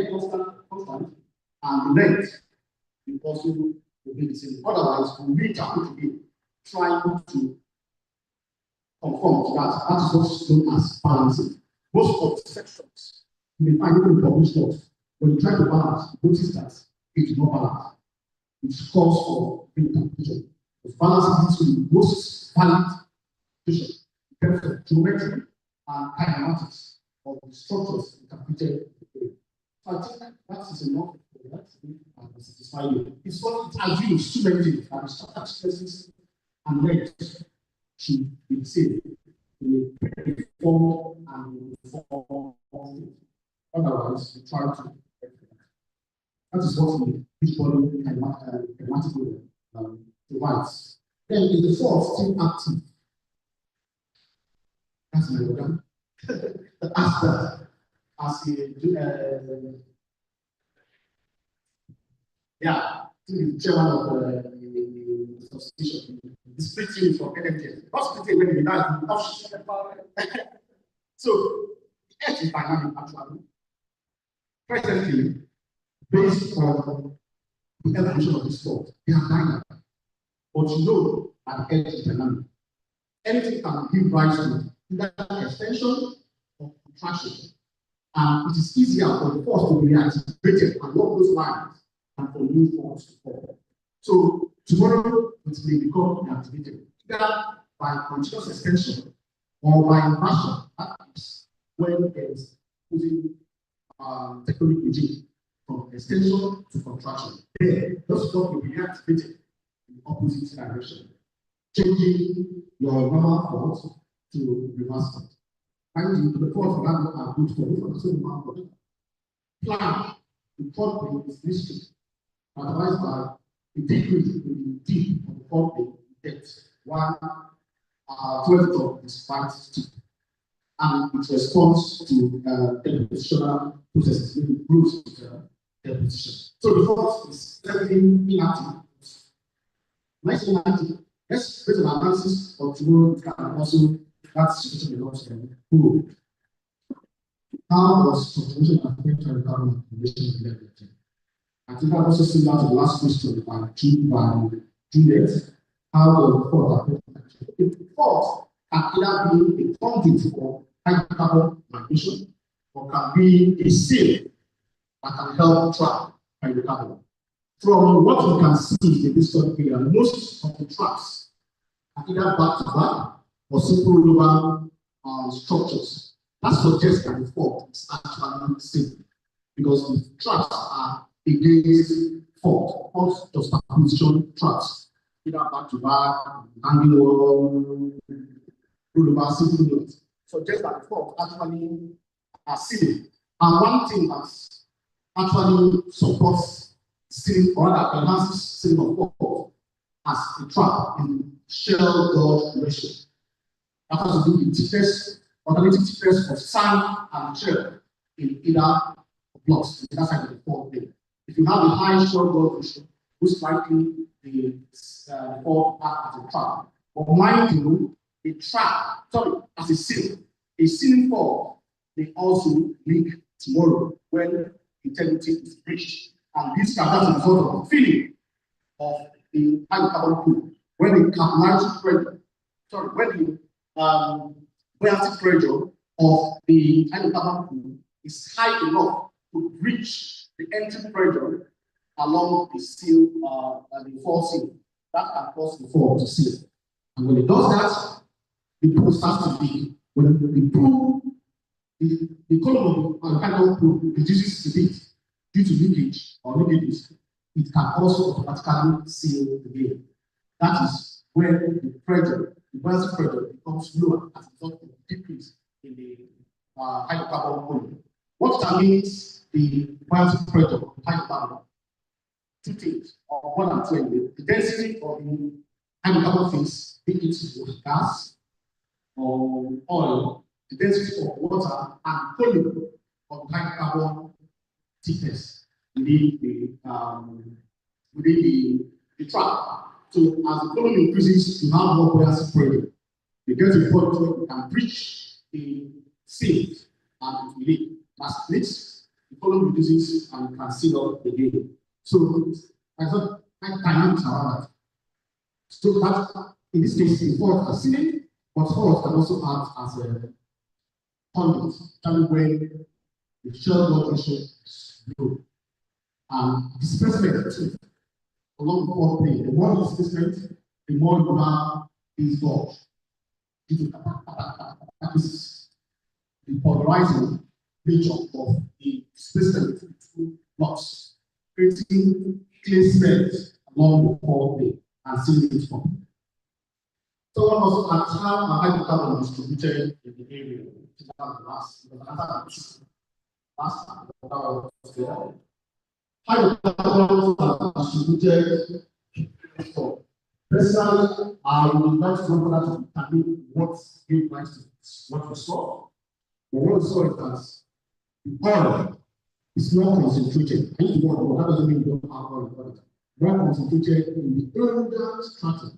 constant, and the length will also obey the same. Otherwise, we reinterpret again, trying to conform to that. That is what's known as balancing. Most of the sections, you may find even in published laws, when you try to balance, notice that it is not balanced. It calls for reinterpretation. Because balancing is the most valid interpretation in terms of geometry and kinematics of the structures interpreted. So I think that is enough for that to satisfy you. It's what it assumes too many things, that the structure stresses and length should be the same in the form and the form. Otherwise, we try to. That is what the visual kinematic provides. Then is the force still active? That's my organ. Ask that as the chairman of the association, the split unit from NMT. Not split when we die, so the earth is dynamic actually. Presently, based on the evolution of this world, they are dynamic. But you know that the earth is dynamic. Anything can give rise to either extension or contraction. And it is easier for the force to be activated along those lines than for new force to fall. So tomorrow it may become activated either by continuous extension or by inversion. That is when there is using tectonic regime from extension to contraction. There, those force will be activated in the opposite direction, changing your normal force to reverse force. And the force will have a good force, so the plan, the third plane is mystery, otherwise by the decrease in the deep of the fourth plane depth, while 12 top is quite steep. And it responds to depositional processes, it improves deposition. So the force is relatively inactive. 1990, Let's create an analysis of tomorrow. It can also that situation belongs to who. How was contribution affect hydrocarbon accumulation in the I think I've also seen that the last question by Juliet. How does the fault affect? If the fault can either be a conduit for hydrocarbon migration or can be a seal that can help trap hydrocarbon. From what we can see in this study here, most of the traps are either back to back or simple over structures. That suggests that the fault is actually safe because the traps are against fault, not just acquisition traps, either back to back, hanging over, simple units. Suggests that the fault actually are sealing. And one thing that actually supports sealing or rather enhances sealing of fault as a trap in shell gauge ratio. That has to do with thickness, alternative thickness of sand and shell in either blocks. That's like the fault thing. If you have a high shell gauge ratio, most likely the fault act as a trap. But mind you, as a sealing fault may also leak tomorrow when integrity is breached. And this can be a result of the filling of the hydrocarbon pool. When the capillary pressure, when the buoyancy pressure of the hydrocarbon pool is high enough to reach the entry pressure along the seal, the fall seal, that can cause the fall to seal. And when it does that, the pool starts to leak. When the pool, the column of the hydrocarbon pool reduces a bit due to leakage or leakages, it can also automatically seal again. That is when the pressure, the buoyancy pressure becomes lower as a result of the decrease in the hydrocarbon pool. What determines the buoyancy pressure of the hydrocarbon? Two things, or more than 20. The density of the hydrocarbon phase, be it gas or oil, the density of water and volume of the hydrocarbon thickness within the trap. So as the volume increases, you have more buoyancy pressure. You get to a point where you can breach the seal and it will leak. As it leaks, the volume reduces and you can seal up again. So I thought dynamics around that. So that in this case, the fault are sealing, but fault can also act as a conduit, telling when the shell gauge ratio is low. Displacement too, along the fault plane. The more displacement, the more you have these gauge. This is the polarizing nature of the displacement between blocks, creating clear space along the fault plane and sealing it up. Someone also asked how a hydrocarbon is distributed in the area. Hydrocarbons are distributed. Personally, I would like to know that to determine what gave rise to what we saw. But what we saw is that the oil is more concentrated. I need to know that doesn't mean you don't have oil in it. More concentrated in the older stratum,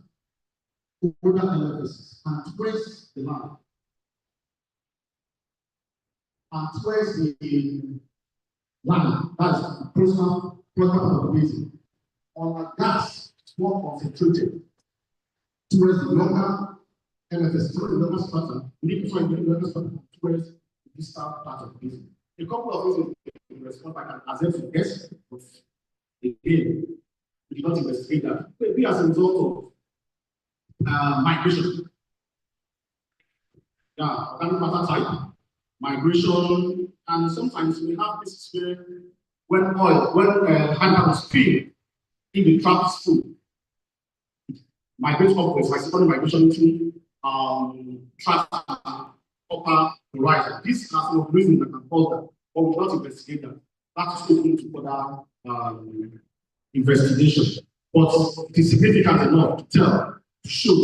older elevations, and towards the land. And towards the land, that's the personal part of the basin. On a gas, it's more concentrated towards the longer LFS, towards the longer strata. We need to find the longer strata towards the distal part of the basin. A couple of reasons in response I can attempt to guess, but again, we did not investigate that. Maybe as a result of migration. Yeah, organic matter type, migration, and sometimes we have this where when hydrocarbons spill in the trapped spool, migrate upwards, like secondary migration to trapped upper horizon. This has no reason that can cause that, but we will not investigate that. That is open to further investigation. But it is significant enough to show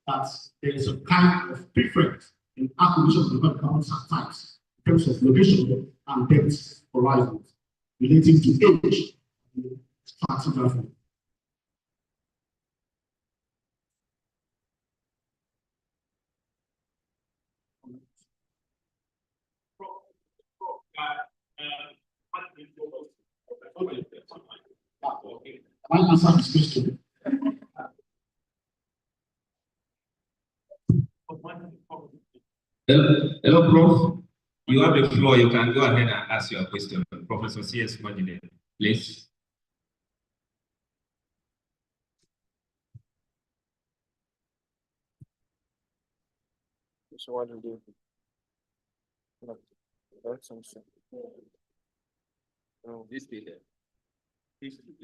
that there is a kind of difference in acquisition of the hydrocarbon types in terms of location and depth horizons relating to age and stratigraphy. I answer this question. Hello, Prof. You have the floor. You can go ahead and ask your question. Professor C.S. Modine, please. So what do you do? That's something. No, this be there. This it's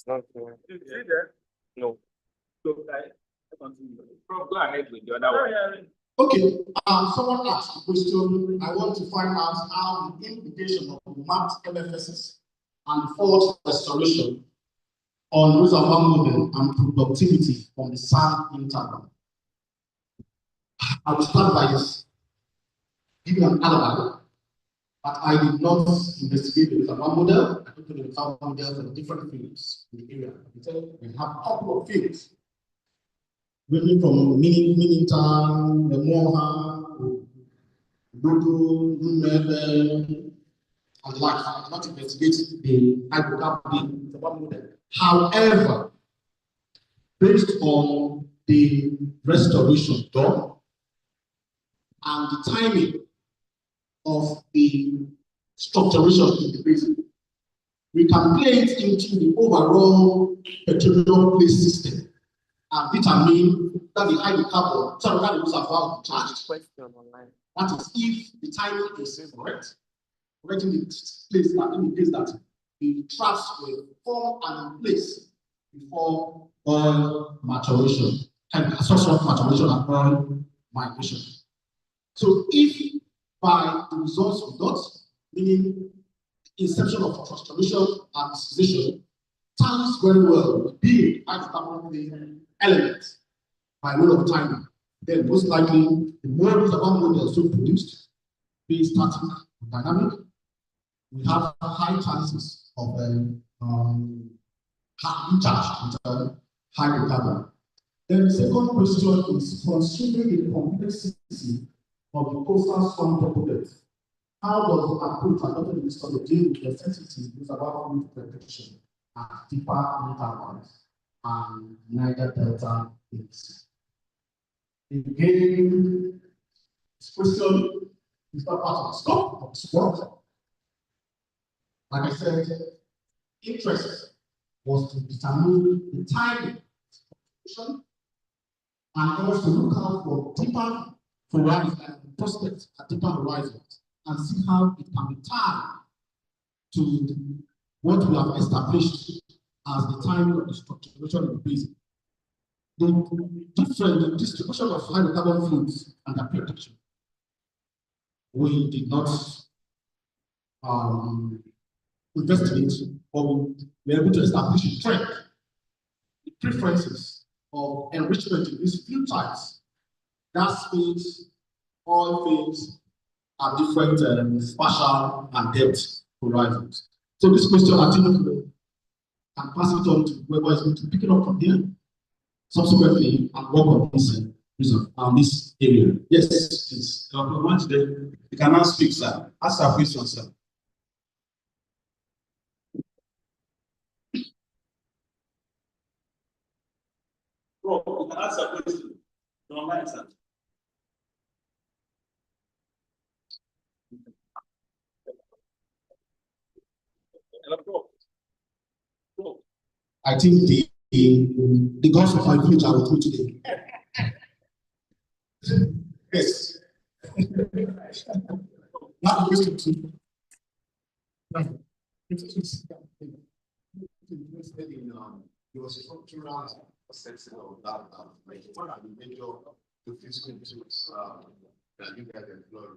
not there. Is it there? No. So Prof, go ahead with the other one. Okay, someone asked a question. I want to find out how the implication of mapped MFSs and fault restoration on reservoir model and productivity from the sand interval. I will start by this, giving an alibi, but I did not investigate the reservoir model. I took the reservoir model for different fields in the area. We have a couple of fields, ranging from Minington, the Moha, Dodo, Rumebe, and the like. I did not investigate the hydrocarbon model. However, based on the restoration done and the timing of the structuration in the basin, we can play it into the overall petroleum play system and determine that the hydrocarbon, sorry, that the reservoir will be charged. That is, if the timing is correct, in the place that indicates that the traps will form and in place before oil maturation and subsequent maturation and oil migration. So if by the results we got, meaning inception of transformation and distillation, ties very well with being hydrocarbon element by way of timing, then most likely the more reservoir model so produced, be static or dynamic, we have high chances of recharge with hydrocarbon. Then the second question is considering the complexity of the coastal swamp depobelt. How does the approach adopted in this study deal with the sensitivity reservoir fluid protection at deeper intervals and Niger Delta lakes? Again, this question is not part of the scope of this work. Like I said, interest was to determine the timing and also look out for deeper horizons, prospects at deeper horizons, and see how it can be tied to what we have established as the timing of the structuration of the basin. The distribution of hydrocarbon fluids and their protection. We did not investigate, but we were able to establish a trend, the preferences of enrichment in these fluid types. Gas phase, oil phase, are different spatial and depth horizons. So this question, I think, can pass it on to whoever is going to pick it up from here, subsequently, and work on this this area. Yes, please. You can now speak, sir. Ask a question, sir. Bro, you can ask a question. Don't mind, sir. I think the gods of my village are with me today. Yes. Now the question two. There was a structural assessment of that. Like, what are the major physical tools that you guys employ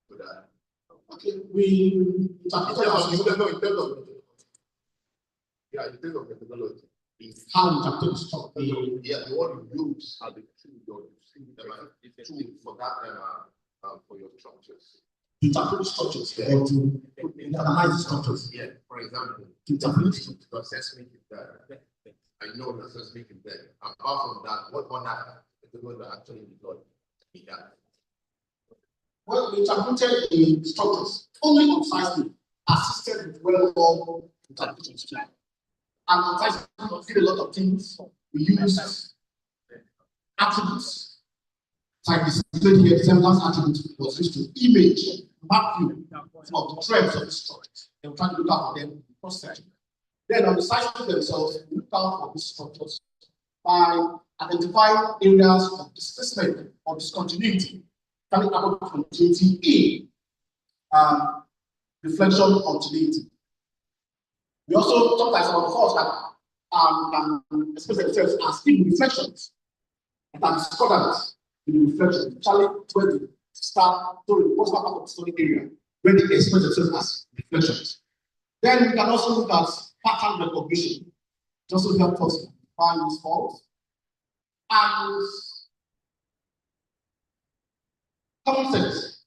for that? Okay, in terms of yeah, in terms of methodology. How we can take stock. Yeah, what you use as the tool for that for your structures. Interpret structures or to analyze structures. Yeah, for example, to interpret the assessment is there. I know the assessment is there. Apart from that, what one is going to actually be done? well, we interpreted the structures only on seismic, assisted with well-known interpretations. And on seismic, we did a lot of things. We used attributes. Like this here, the semblance attribute was used to image, map view of the threads of the structures. They were trying to look out for them cross section. Then on the seismic themselves, we looked out for these structures by identifying areas of displacement or discontinuity, coming about continuity in reflection continuity. We also sometimes about force that can express themselves as in reflections that are discordant in the reflection, especially when they start to the postal part of the story area, when they express themselves as reflections. Then we can also look at pattern recognition, just to help us find these faults. And common sense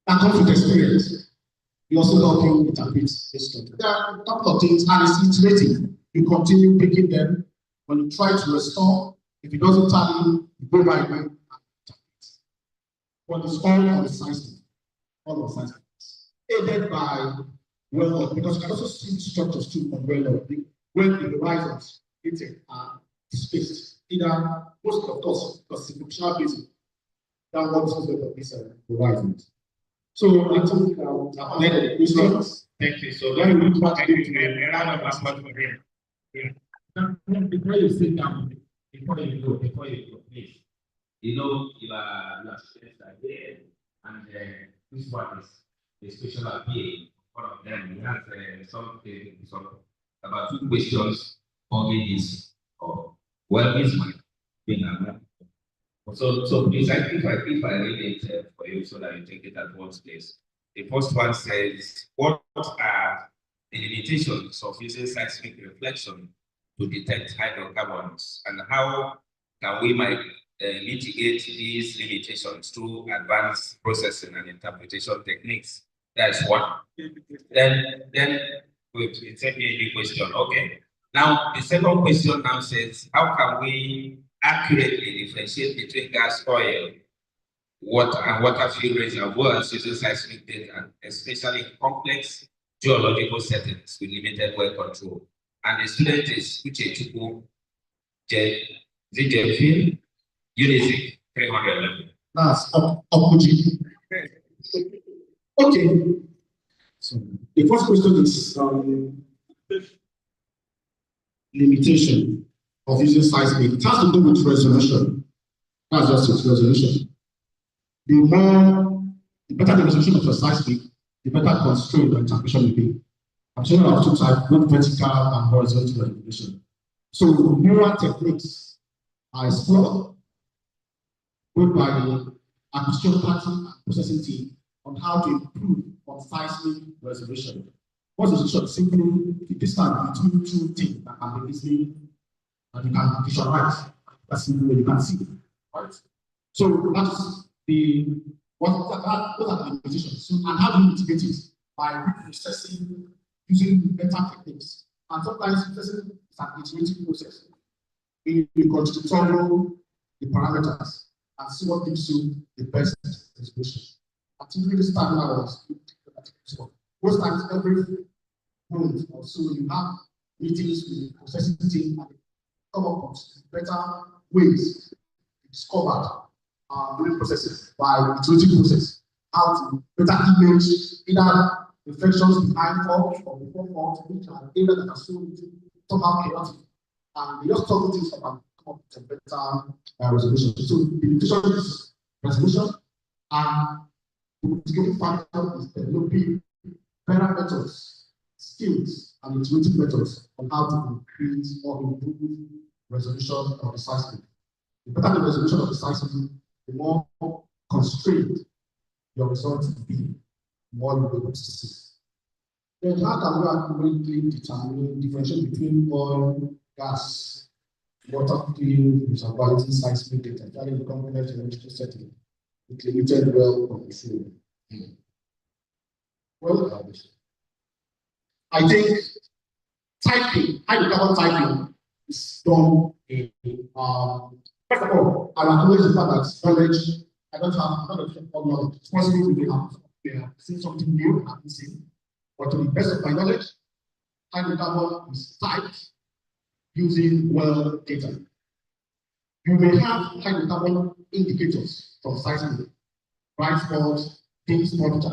that comes with experience. We also help you interpret this structure. There are a couple of things, and it's iterative. You continue picking them. When you try to restore, if it doesn't tell you go by and interpret. But it's all on the seismic, all on seismic, aided by well, because you can also see structures too on well, when the horizons are spaced. Either most of course, because it's functional basis, that works with these horizons. So I think I've made the questions. Thank you. So then we move back to a round of applause for him. Yeah. Now, before you sit down, before you go, please. You know, you are students are here, and this one is a special appeal. One of them, we have something about 2 questions for this or well is my thing. So please, if I read it for you so that you take it at one place. The first one says, what are the limitations of using seismic reflection to detect hydrocarbons, and how can we mitigate these limitations through advanced processing and interpretation techniques? That's one. Then it's a PhD question. Okay. Now the second question now says, how can we accurately differentiate between gas, oil, water, and water fuel reservoirs using seismic data, especially in complex geological settings with limited well control? And the student is Izuchukwu, Geophysics, Unisic 311. That's Okuji. Okay. So the first question is limitation of using seismic. It has to do with resolution. That's just its resolution. The better the resolution of your seismic, the better constraint the interpretation will be. I'm showing you of 2 types, both vertical and horizontal resolution. So neural techniques are explored both by the acquisition party and processing team on how to improve on seismic resolution. What's resolution? Simply the distance between 2 things that can be easily and you can visualize. That's the way you can see, right? So that's those are the limitations. So, and how do you mitigate it? By reprocessing using better techniques. And sometimes processing is an iterative process. You continue to follow the parameters and see what gives you the best resolution. Particularly this time I was most times every month or so you have meetings with the processing team and come up with better ways to discover during processes by iterative process, how to better image either reflections behind fault or before fault, which are areas that are so somehow chaotic. And they just talk things about come up with a better resolution. So the limitation is resolution, and the mitigating factor is developing better methods, skills, and iterative methods on how to increase or improve resolution of the seismic. The better the resolution of the seismic, the more constrained your results will be, the more you'll be able to see. Then how can we accurately determine differentiation between oil, gas, water fuel, reservoir seismic data, that is the complex geological setting with limited well control? Well, I think typing, hydrocarbon typing is done in, first of all, I acknowledge the fact that knowledge I don't have a lot of knowledge. It's possible we have seen something new and haven't seen. But to the best of my knowledge, hydrocarbon is typed using well data. You may have hydrocarbon indicators from seismic, bright spots, dim spot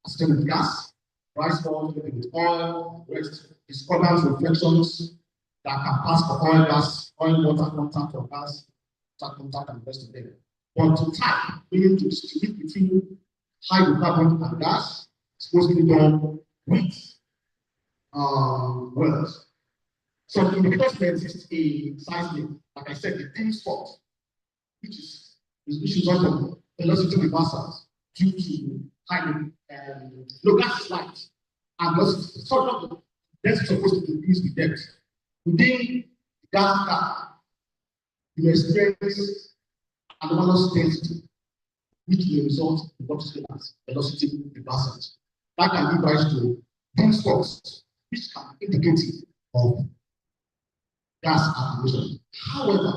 associated with gas, bright spots with oil, rest, discordant reflections that can pass for oil, gas, oil, water contact, or gas contact, and the rest of them. But to type, meaning to distinguish between hydrocarbon and gas, is supposed to be done with wells. So indicators may exist in seismic, like I said, the dim spot, which is result of velocity reversals due to low gas light and velocity. Sort of that's supposed to increase the depth. Within the gas cap, you experience anomalous density, which will result in what is known as velocity reversals. That can give rise to dim spots, which can indicate of gas accumulation. However,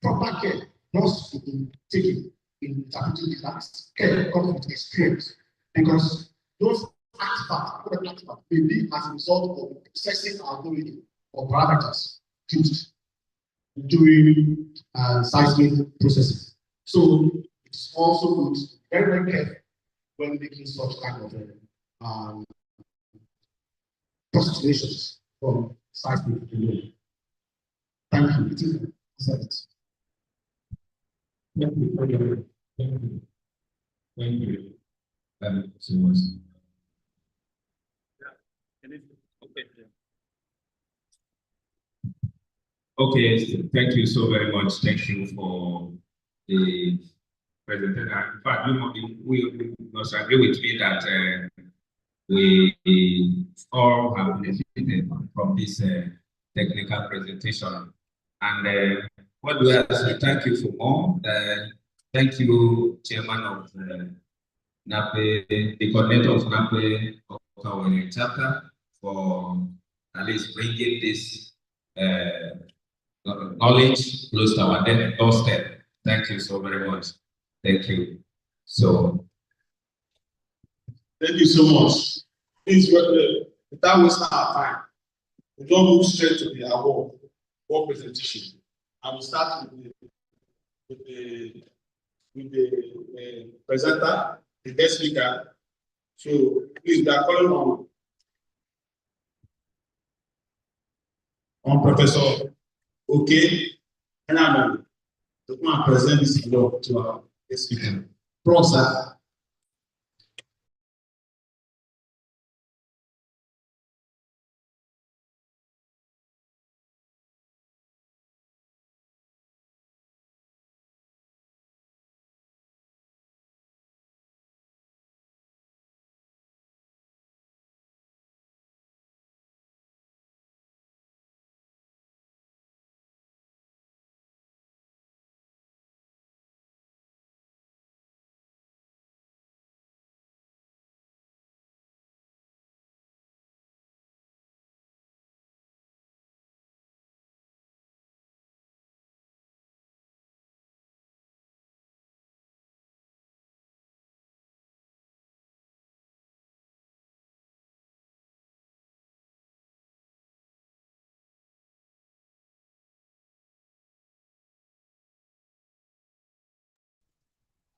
proper care must be taken in interpreting the gas. Care comes with experience, because those artifacts may be as a result of processing algorithm or parameters used during seismic processing. So it's also good to be very, very careful when making such kind of postulations from seismic alone. Thank you. Thank you. Thank you. So much. Okay, thank you so very much. Thank you for the presentation. In fact, we must agree with me that we all have benefited from this technical presentation. And what do I say? Thank you for more. Thank you, Chairman of NAPE, the coordinator of NAPE Owerri chapter, for at least bringing this knowledge close to our doorstep. Thank you so very much. Thank you. So, thank you so much. Please, without wasting our time, we don't move straight to the award presentation. I will start with the presenter, the guest speaker. So please, we are calling on Professor Nnamdi to come and present this award to our guest speaker. Prof, sir.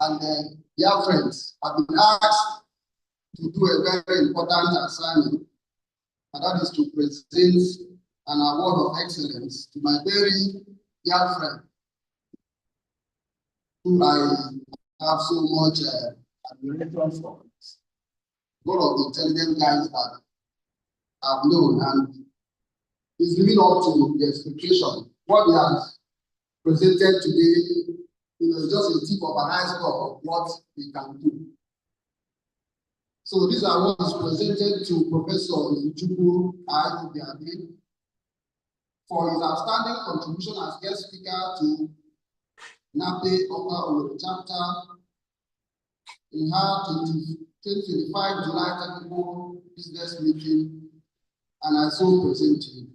And dear friends, I've been asked to do a very important assignment, and that is to present an award of excellence to my very dear friend, who I have so much admiration for. One of the intelligent guys that I've known, and he's living up to the expectation. What he has presented today, is just a tip of an iceberg of what we can do. So this award is presented to Professor Izuchukwu Obiadi for his outstanding contribution as guest speaker to NAPE Owerri chapter in her 2025 July technical business meeting, and I so present to you.